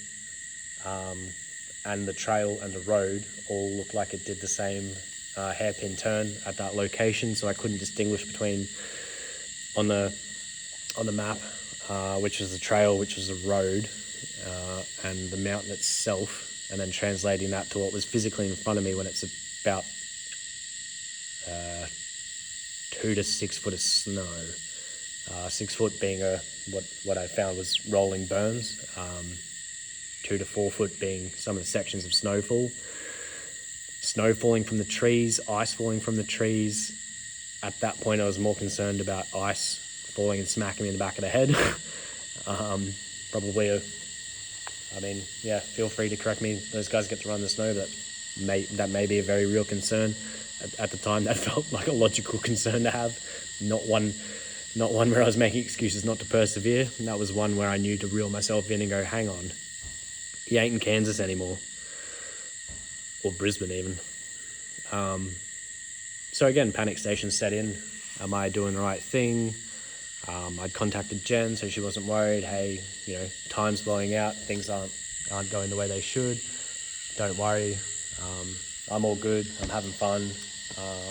Speaker 1: and the trail and the road all looked like it did the same hairpin turn at that location, so I couldn't distinguish between on the map which was the trail, which was the road, and the mountain itself, and then translating that to what was physically in front of me when it's about 2 to 6 foot of snow. 6 foot being what I found was rolling berms, 2 to 4 foot being some of the sections of snowfall. Snow falling from the trees, ice falling from the trees. At that point, I was more concerned about ice falling and smacking me in the back of the head. Feel free to correct me. Those guys get to run the snow, but that may be a very real concern. At the time, that felt like a logical concern to have. Not one where I was making excuses not to persevere. And that was one where I knew to reel myself in and go, hang on, you ain't in Kansas anymore. Or Brisbane even. So again, panic stations set in. Am I doing the right thing? I'd contacted Jen, so she wasn't worried. Hey, time's blowing out. Things aren't going the way they should. Don't worry. I'm all good. I'm having fun.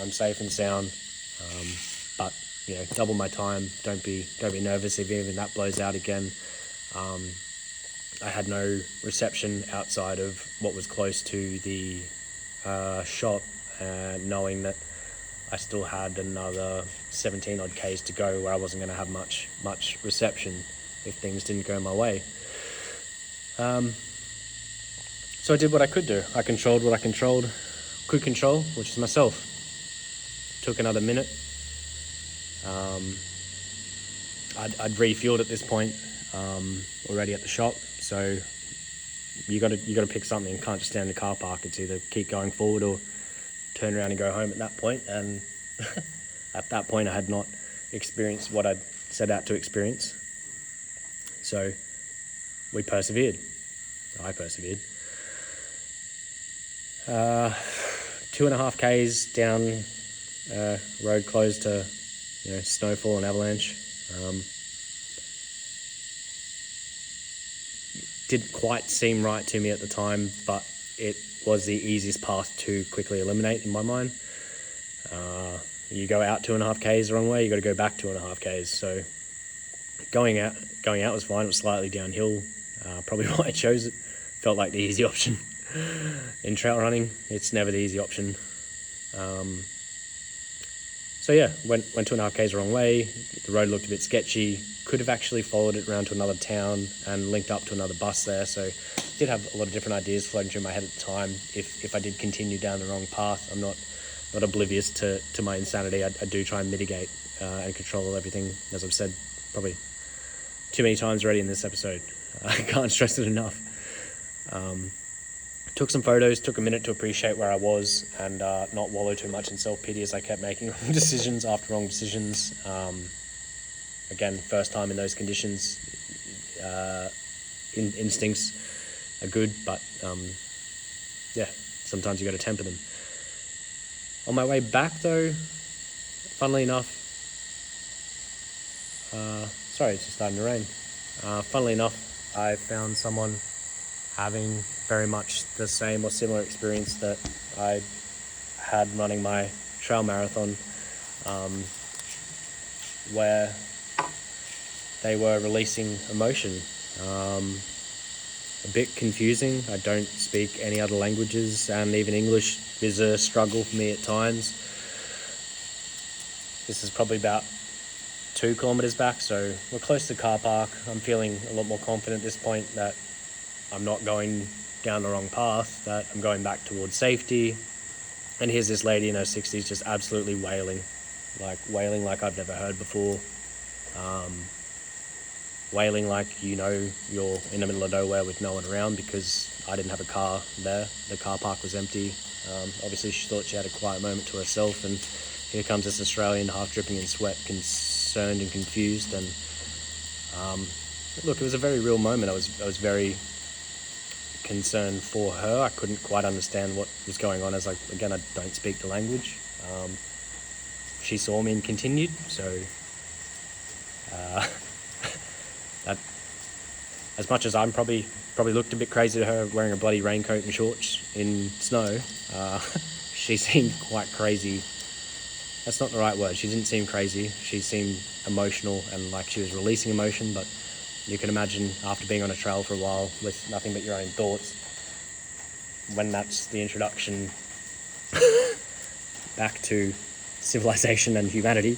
Speaker 1: I'm safe and sound. But double my time. Don't be nervous if even that blows out again. I had no reception outside of what was close to the shop, knowing that I still had another 17 odd Ks to go where I wasn't going to have much reception if things didn't go my way. So I did what I could do. I controlled what I could control, which is myself. Took another minute. I'd refueled at this point already at the shop, so you got to pick something. You can't just stand in the car park. It's either keep going forward or turn around and go home at that point. And at that point I had not experienced what I'd set out to experience, so we persevered. I persevered. 2.5 Ks down, road closed to snowfall and avalanche. Didn't quite seem right to me at the time, but it was the easiest path to quickly eliminate in my mind. You go out 2.5 Ks the wrong way, you got to go back 2.5 Ks. So going out was fine. It was slightly downhill. Probably why I chose it. Felt like the easy option. In trail running, it's never the easy option. So yeah, went 2.5 Ks the wrong way. The road looked a bit sketchy. Could have actually followed it around to another town and linked up to another bus there. So did have a lot of different ideas floating through my head at the time. If I did continue down the wrong path, I'm not oblivious to my insanity. I do try and mitigate and control everything, as I've said probably too many times already in this episode. I can't stress it enough. Took some photos, took a minute to appreciate where I was and not wallow too much in self-pity as I kept making wrong decisions after wrong decisions. Again, first time in those conditions, instincts are good, but sometimes you got to temper them. On my way back though, funnily enough, it's just starting to rain. Funnily enough, I found someone having very much the same or similar experience that I had running my trail marathon, where they were releasing emotion. A bit confusing. I don't speak any other languages, and even English is a struggle for me at times. This is probably about 2 kilometers back, so we're close to the car park. I'm feeling a lot more confident at this point that I'm not going down the wrong path, that I'm going back towards safety. And here's this lady in her 60s just absolutely wailing like I've never heard before. Wailing like you're in the middle of nowhere with no one around, because I didn't have a car there. The car park was empty. Obviously she thought she had a quiet moment to herself, and here comes this Australian half dripping in sweat, concerned and confused. And look, it was a very real moment. I was very concerned for her. I couldn't quite understand what was going on, as I don't speak the language. She saw me and continued, so that, as much as I'm probably looked a bit crazy to her wearing a bloody raincoat and shorts in snow, she seemed quite crazy. That's not the right word. She didn't seem crazy. She seemed emotional and like she was releasing emotion, but you can imagine after being on a trail for a while with nothing but your own thoughts, when that's the introduction back to civilization and humanity.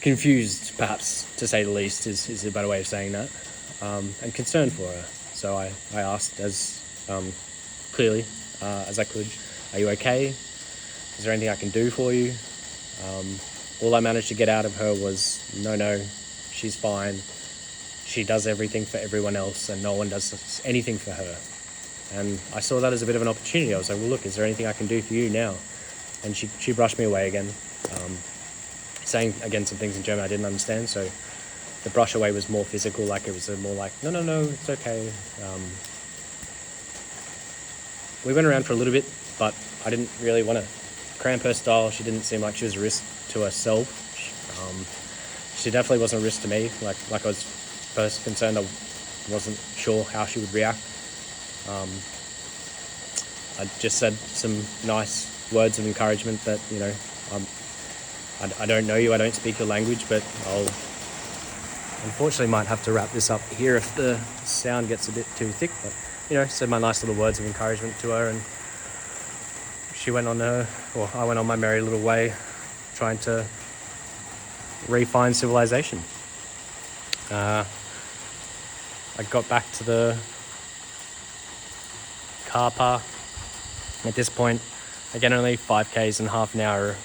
Speaker 1: Confused, perhaps, to say the least, is a better way of saying that. And concerned for her. So I asked as clearly as I could, "Are you okay? Is there anything I can do for you?" All I managed to get out of her was, no, she's fine. She does everything for everyone else and no one does anything for her. And I saw that as a bit of an opportunity. I was like, well, look, is there anything I can do for you now? And she brushed me away again, saying again some things in German I didn't understand. So the brush away was more physical, like it was more like, no, it's okay. We went around for a little bit, but I didn't really want to cramp her style. She didn't seem like she was a risk to herself. She definitely wasn't a risk to me. Like I was first concerned, I wasn't sure how she would react. I just said some nice words of encouragement that, I don't know you, I don't speak your language, but I'll unfortunately might have to wrap this up here if the sound gets a bit too thick. But, said my nice little words of encouragement to her, and she went on I went on my merry little way, trying to refine civilization. I got back to the car park. At this point, again, only 5Ks and half an hour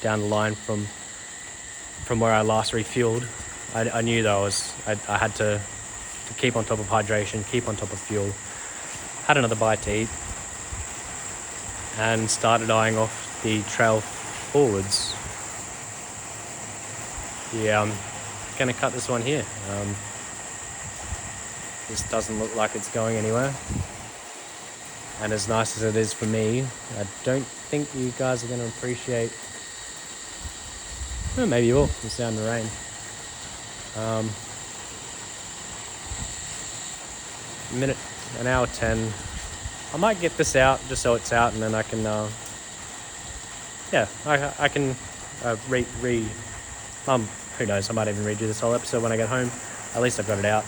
Speaker 1: down the line from where I last refueled. I knew though I had to keep on top of hydration, keep on top of fuel. Had another bite to eat and started eyeing off the trail forwards. Yeah, I'm gonna cut this one here. This doesn't look like it's going anywhere. And as nice as it is for me, I don't think you guys are going to appreciate... Well, maybe you will, the sound of the rain. An hour 10 I might get this out just so it's out, and then I can, I can who knows, I might even redo this whole episode when I get home. At least I've got it out.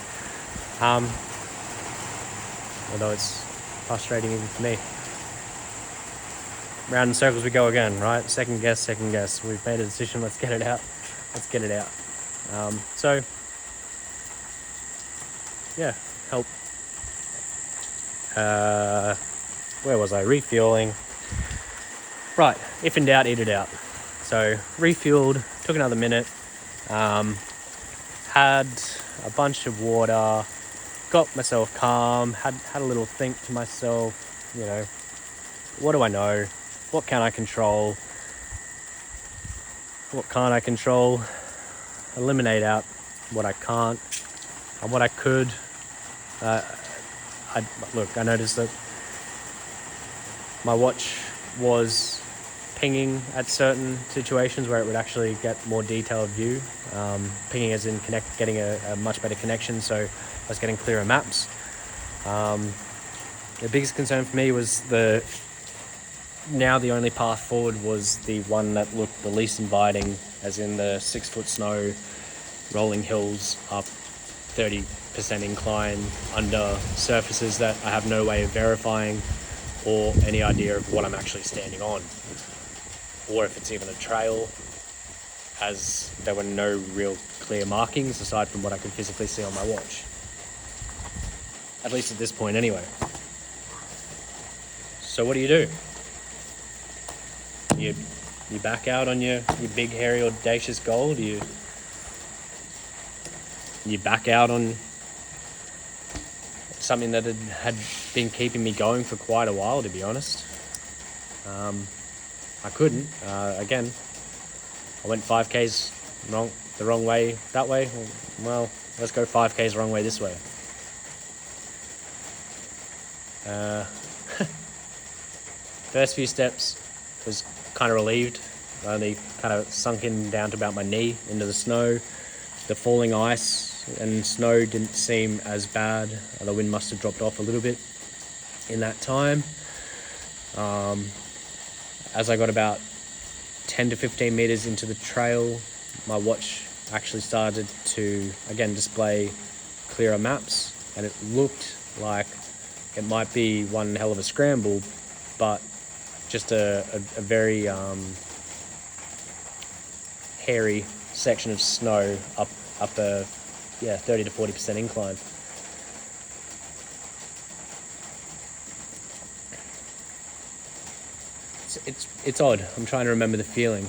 Speaker 1: Although it's frustrating even for me. Round in circles we go again, right? Second guess. We've made a decision, let's get it out. Help. Where was I? Refueling. Right, if in doubt, eat it out. So, refueled, took another minute, had a bunch of water, got myself calm, had a little think to myself, what do I know? What can I control? What can't I control? Eliminate out what I can't. And what I could, I noticed that my watch was pinging at certain situations where it would actually get more detailed view. Pinging as in getting a much better connection, so I was getting clearer maps. The biggest concern for me was the only path forward was the one that looked the least inviting, as in the 6 foot snow, rolling hills up 30% incline under surfaces that I have no way of verifying or any idea of what I'm actually standing on, or if it's even a trail, as there were no real clear markings aside from what I could physically see on my watch. At least at this point anyway. So what do? You back out on your big, hairy, audacious goal? Do you back out on something that had been keeping me going for quite a while, to be honest? I couldn't. Again, I went 5Ks the wrong way that way. Well, let's go 5Ks the wrong way this way. First few steps was kind of relieved. I only kind of sunk in down to about my knee into the snow. The falling ice and snow didn't seem as bad. The wind must have dropped off a little bit in that time. As I got about 10 to 15 meters into the trail, my watch actually started to again display clearer maps, and it looked like it might be one hell of a scramble, but just a very hairy section of snow up a 30 to 40% incline. It's odd. I'm trying to remember the feeling,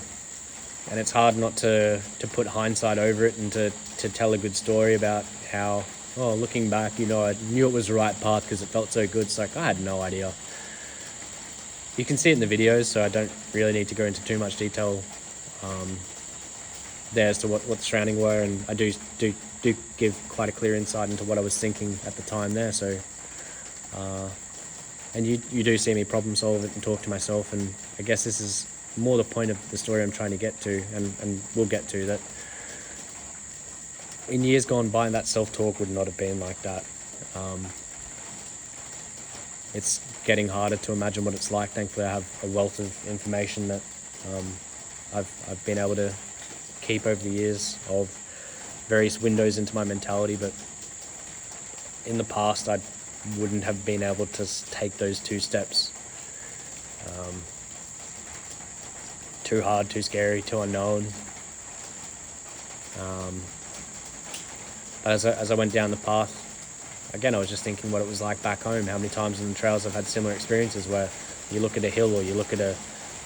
Speaker 1: and it's hard not to put hindsight over it and to tell a good story about how, looking back, I knew it was the right path because it felt so good. It's like I had no idea. You can see it in the videos, so I don't really need to go into too much detail there as to what the surrounding were, and I do give quite a clear insight into what I was thinking at the time there. So, and you do see me problem solve it and talk to myself, and I guess this is more the point of the story I'm trying to get to, and we'll get to that. In years gone by, that self-talk would not have been like that. It's getting harder to imagine what it's like. Thankfully, I have a wealth of information that I've been able to keep over the years of various windows into my mentality, but in the past I wouldn't have been able to take those 2 steps. Too hard, too scary, too unknown. But as I went down the path, again, I was just thinking what it was like back home, how many times on the trails I've had similar experiences where you look at a hill or you look at a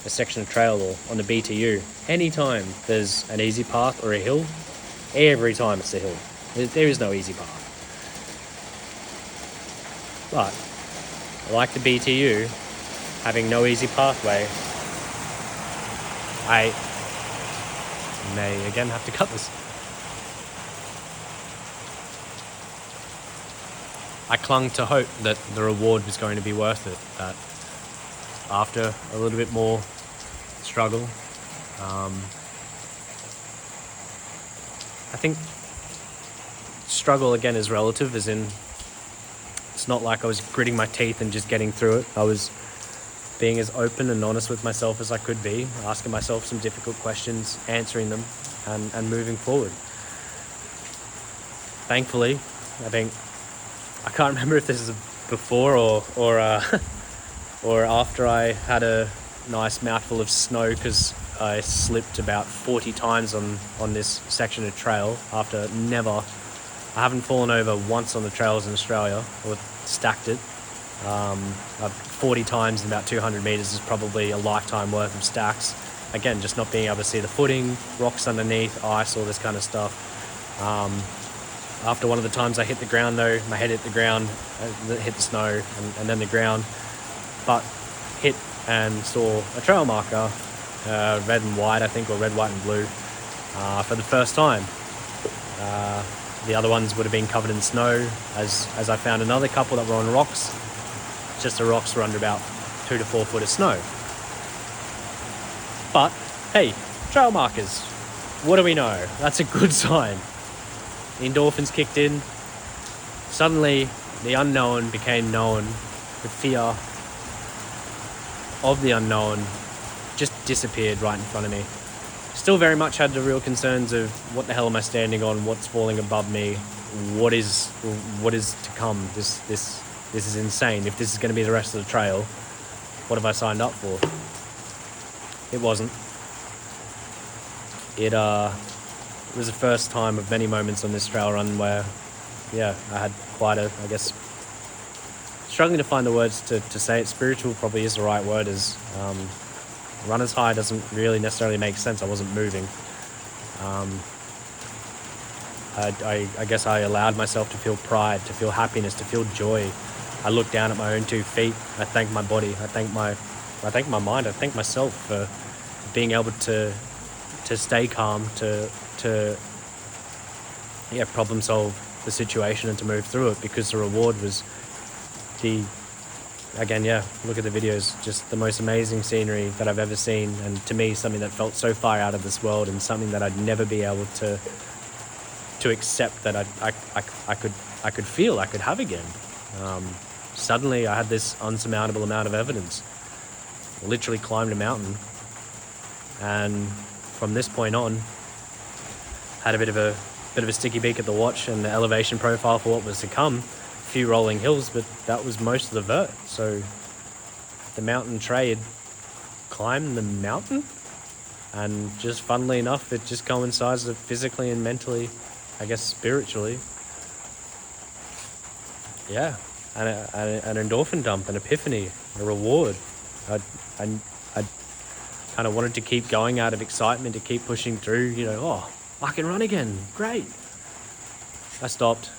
Speaker 1: section of trail or on the BTU. Anytime there's an easy path or a hill, every time it's a hill. There is no easy path. But like the BTU, having no easy pathway, I may again have to cut this. I clung to hope that the reward was going to be worth it, that after a little bit more struggle, I think struggle again is relative, as in it's It's not like I was gritting my teeth and just getting through it. I was being as open and honest with myself as I could be, asking myself some difficult questions, answering them, and moving forward. Thankfully, I think, I can't remember if this is before or after I had a nice mouthful of snow, because I slipped about 40 times on this section of trail after I haven't fallen over once on the trails in Australia or stacked it. 40 times in about 200 meters is probably a lifetime worth of stacks. Again, just not being able to see the footing, rocks underneath, ice, all this kind of stuff. After one of the times I hit the ground though, my head hit the ground, hit the snow and then the ground, but hit and saw a trail marker, red and white, I think, or red, white and blue, for the first time. The other ones would have been covered in snow, as I found another couple that were on rocks. Just the rocks were under about 2 to 4 foot of snow. But hey, trail markers, what do we know? That's a good sign. The endorphins kicked in. Suddenly, the unknown became known. The fear of the unknown just disappeared right in front of me. Still very much had the real concerns of what the hell am I standing on? What's falling above me? What is to come? This is insane. If this is going to be the rest of the trail, what have I signed up for? It wasn't. It was the first time of many moments on this trail run where, I had quite a, I guess, struggling to find the words to say it. Spiritual probably is the right word, as runner's high doesn't really necessarily make sense. I wasn't moving. I guess I allowed myself to feel pride, to feel happiness, to feel joy. I looked down at my own 2 feet. I thanked my body. I thanked my mind. I thanked myself for being able to stay calm, to problem solve the situation and to move through it, because the reward was look at the videos, just the most amazing scenery that I've ever seen, and to me something that felt so far out of this world, and something that I'd never be able to accept that I could feel, I could have again. Suddenly I had this unsurmountable amount of evidence. I literally climbed a mountain, and from this point on had a bit of a sticky beak at the watch and the elevation profile for what was to come. A few rolling hills, but that was most of the vert. So the mountaintray had climbed the mountain, and just funnily enough, it just coincides physically and mentally, I guess spiritually. Yeah, and an endorphin dump, an epiphany, a reward. I kind of wanted to keep going out of excitement, to keep pushing through, I can run again, great. I stopped,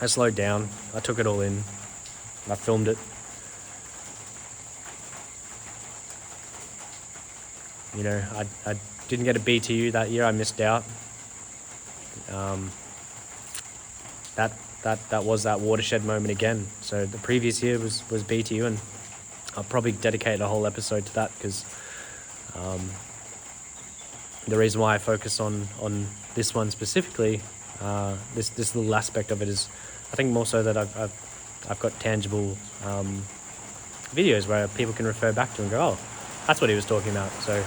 Speaker 1: I slowed down, I took it all in, I filmed it. I didn't get a BTU that year, I missed out. That was that watershed moment again. So the previous year was BTU, and I'll probably dedicate a whole episode to that, because the reason why I focus on this one specifically, this little aspect of it, is I think more so that I've got tangible videos where people can refer back to and go, oh, that's what he was talking about. So a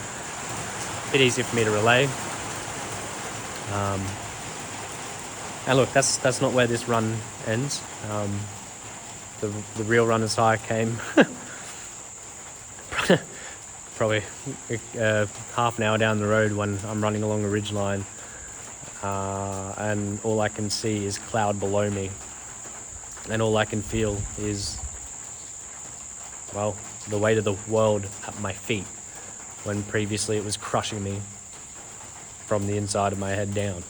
Speaker 1: bit easier for me to relay. And look, that's not where this run ends. The real runner's high came probably half an hour down the road when I'm running along a ridgeline, and all I can see is cloud below me, and all I can feel is, the weight of the world at my feet, when previously it was crushing me from the inside of my head down.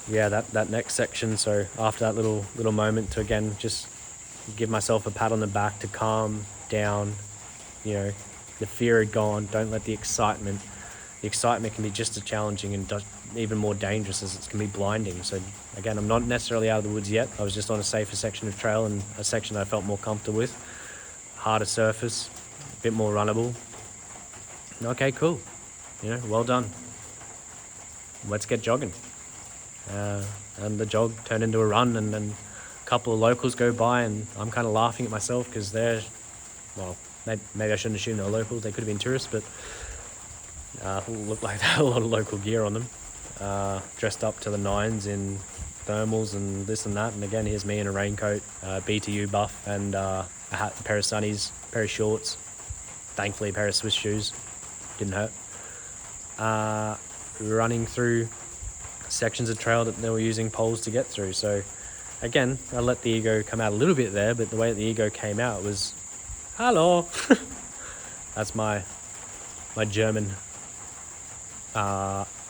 Speaker 1: That next section, so after that little moment, to again just give myself a pat on the back, to calm down. The fear had gone. Don't let the excitement can be just as challenging and even more dangerous as it can be blinding. So again, I'm not necessarily out of the woods yet. I was just on a safer section of trail, and a section that I felt more comfortable with, harder surface, a bit more runnable. Okay, cool. Well done. Let's get jogging. and the jog turned into a run, and then a couple of locals go by, and I'm kind of laughing at myself because maybe I shouldn't assume they're locals. They could have been tourists, but looked like they had a lot of local gear on them, dressed up to the nines in thermals and this and that. And again, here's me in a raincoat, BTU buff, and a hat, a pair of sunnies, a pair of shorts, thankfully a pair of Swiss shoes, didn't hurt, running through sections of trail that they were using poles to get through. So again, I let the ego come out a little bit there, but the way that the ego came out was, hello. That's my German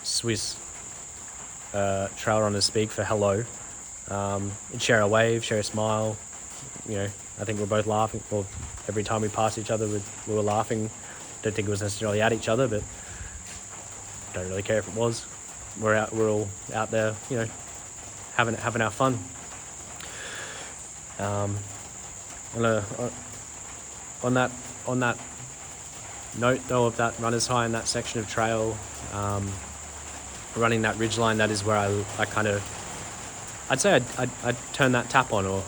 Speaker 1: Swiss trail runners speak for hello. Share a wave, share a smile. I think we're both laughing. Well, every time we passed each other, we were laughing. Don't think it was necessarily at each other, but don't really care if it was. We're all out there, having our fun. On that note though of that runner's high in that section of trail, running that ridgeline, that is where I kind of, I'd say I'd turn that tap on, or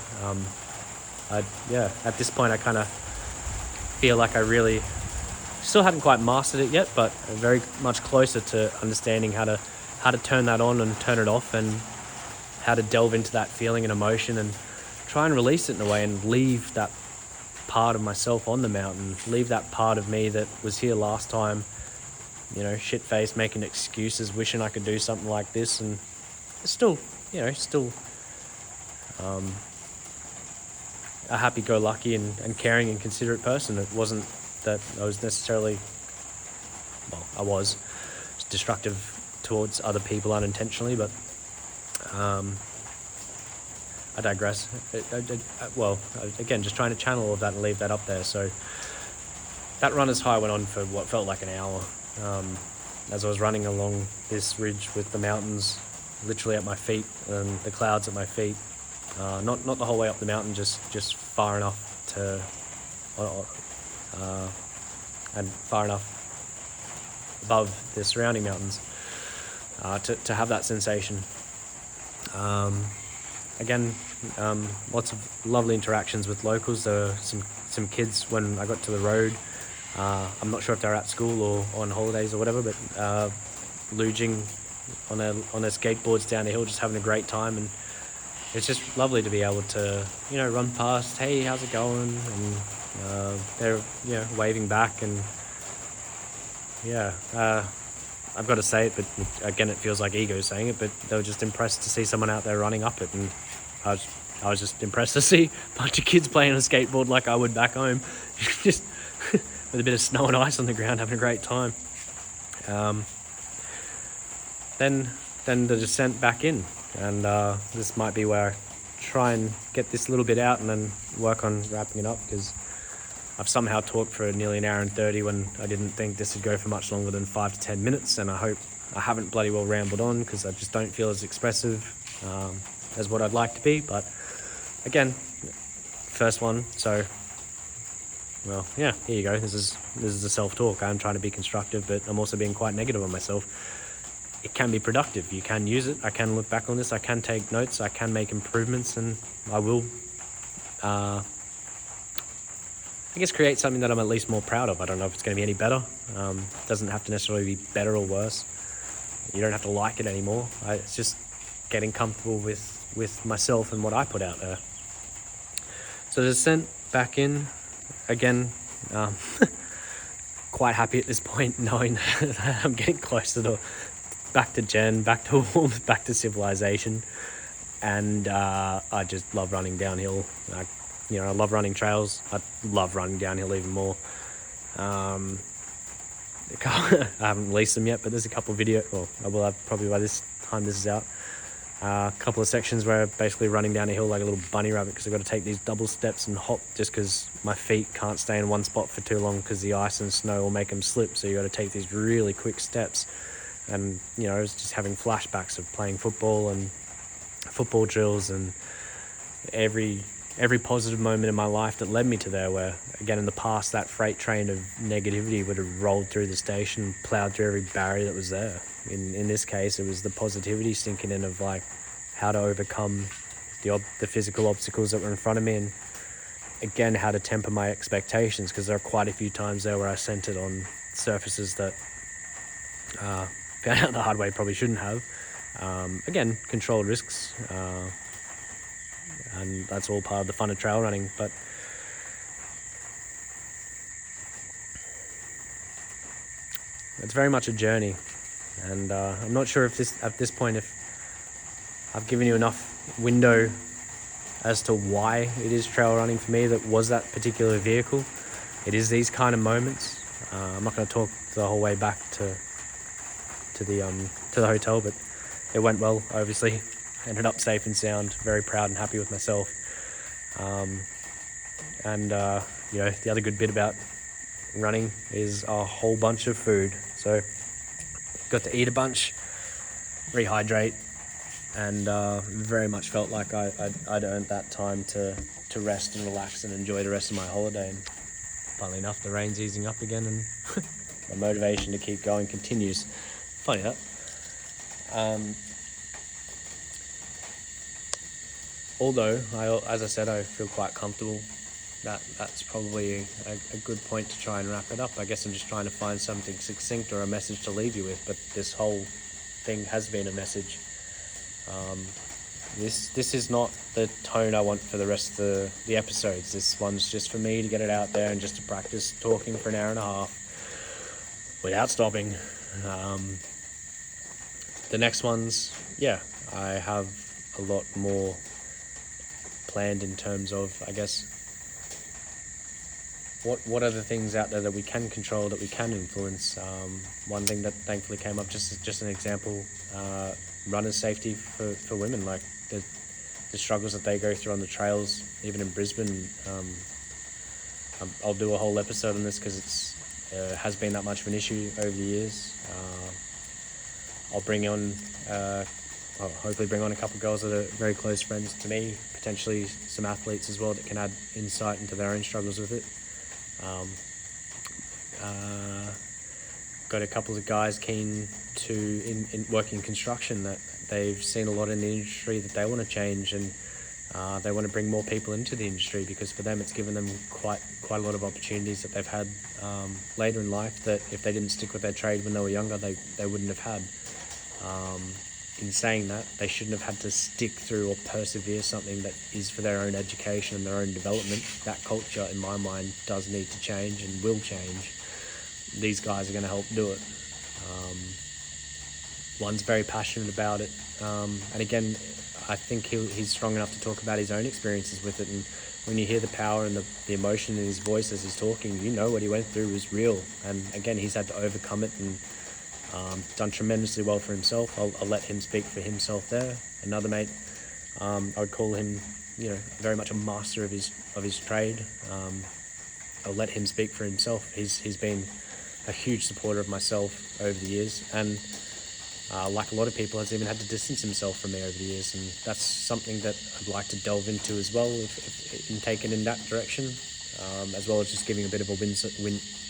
Speaker 1: at this point I kind of feel like I really still hadn't quite mastered it yet, but very much closer to understanding how to turn that on and turn it off, and how to delve into that feeling and emotion and try and release it in a way, and leave that part of myself on the mountain, leave that part of me that was here last time, shit-faced, making excuses, wishing I could do something like this, and still a happy-go-lucky and caring and considerate person. It wasn't that I was necessarily, I was destructive towards other people unintentionally, but I digress. Again, just trying to channel all of that and leave that up there. So that runner's high went on for what felt like an hour. As I was running along this ridge with the mountains literally at my feet and the clouds at my feet, not the whole way up the mountain, just far enough to, and far enough above the surrounding mountains to have that sensation. Again, lots of lovely interactions with locals. There were some kids when I got to the road. I'm not sure if they're at school or on holidays or whatever, but luging on their skateboards down the hill, just having a great time. And it's just lovely to be able to, run past, hey, how's it going? And they're, waving back. And I've got to say it, but again, it feels like ego saying it, but they were just impressed to see someone out there running up it. And I was just impressed to see a bunch of kids playing a skateboard like I would back home, just with a bit of snow and ice on the ground, having a great time. Then the descent back in, and this might be where I try and get this little bit out and then work on wrapping it up, because I've somehow talked for nearly an hour and 30 when I didn't think this would go for much longer than 5 to 10 minutes, and I hope I haven't bloody well rambled on, because I just don't feel as expressive as what I'd like to be. But again, first one, so here you go. This is a self-talk. I'm trying to be constructive, but I'm also being quite negative on myself. It can be productive. You can use it. I can look back on this. I can take notes. I can make improvements, and I will create something that I'm at least more proud of. I don't know if it's going to be any better. It doesn't have to necessarily be better or worse. You don't have to like it anymore. It's just getting comfortable with myself and what I put out there. So the descent back in, again, quite happy at this point, knowing that I'm getting closer to back to Jen, back to warmth, back to civilization. And I just love running downhill. I love running trails. I love running downhill even more. I haven't released them yet, but there's a couple of I will have probably by this time this is out. A couple of sections where I'm basically running down a hill like a little bunny rabbit, because I've got to take these double steps and hop, just because my feet can't stay in one spot for too long, because the ice and snow will make them slip. So you got to take these really quick steps. And I was just having flashbacks of playing football and football drills, and every every positive moment in my life that led me to there, where, again, in the past, that freight train of negativity would have rolled through the station, plowed through every barrier that was there. In this case, it was the positivity sinking in of, like, how to overcome the physical obstacles that were in front of me, and, again, how to temper my expectations, because there are quite a few times there where I centered on surfaces that found out the hard way probably shouldn't have. Again, controlled risks, and that's all part of the fun of trail running. But it's very much a journey, and I'm not sure if at this point if I've given you enough window as to why it is trail running for me that was that particular vehicle. It is these kind of moments. I'm not going to talk the whole way back to the hotel, but it went well, obviously. Ended up safe and sound, very proud and happy with myself. The other good bit about running is a whole bunch of food. So got to eat a bunch, rehydrate, and very much felt like I'd earned that time to rest and relax and enjoy the rest of my holiday. And funnily enough, the rain's easing up again, and my motivation to keep going continues. Funny that. Although, as I said, I feel quite comfortable. That's probably a good point to try and wrap it up. I guess I'm just trying to find something succinct or a message to leave you with, but this whole thing has been a message. This is not the tone I want for the rest of the episodes. This one's just for me to get it out there and just to practice talking for an hour and a half without stopping. The next ones, I have a lot more planned in terms of, I guess, what are the things out there that we can control, that we can influence. One thing that thankfully came up, just an example, runner safety for women, like the struggles that they go through on the trails, even in Brisbane. I'll do a whole episode on this because it's has been that much of an issue over the years. I'll hopefully bring on a couple of girls that are very close friends to me, potentially some athletes as well that can add insight into their own struggles with it. Got a couple of guys keen to in work in construction that they've seen a lot in the industry that they want to change, and they want to bring more people into the industry, because for them it's given them quite a lot of opportunities that they've had later in life that if they didn't stick with their trade when they were younger, they wouldn't have had. In saying that, they shouldn't have had to stick through or persevere something that is for their own education and their own development. That culture, in my mind, does need to change and will change. These guys are going to help do it. One's very passionate about it. And again, I think he's strong enough to talk about his own experiences with it. And when you hear the power and the emotion in his voice as he's talking, you know what he went through was real. And again, he's had to overcome it and done tremendously well for himself. I'll let him speak for himself there. Another mate, I would call him, very much a master of his trade. I'll let him speak for himself. He's been a huge supporter of myself over the years, and like a lot of people, has even had to distance himself from me over the years, and that's something that I'd like to delve into as well, if taken in that direction, as well as just giving a bit of a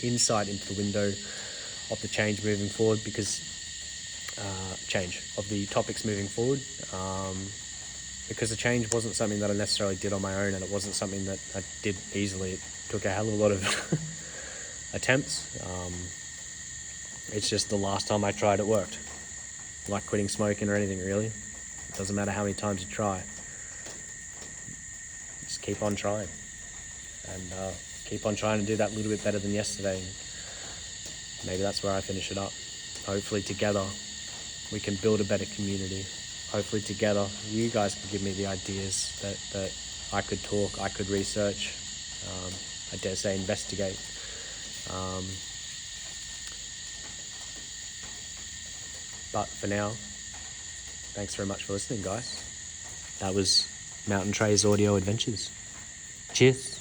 Speaker 1: insight into the window of the change moving forward, because change of the topics moving forward, because the change wasn't something that I necessarily did on my own, and it wasn't something that I did easily. It took a hell of a lot of attempts. It's just the last time I tried, it worked. Like quitting smoking or anything, really. It doesn't matter how many times you try. Just keep on trying, and keep on trying to do that little bit better than yesterday. Maybe that's where I finish it up. Hopefully together we can build a better community. Hopefully together you guys can give me the ideas that I could talk, I could research, I dare say investigate. But for now, thanks very much for listening, guys. That was Mountain Tray's Audio Adventures. Cheers.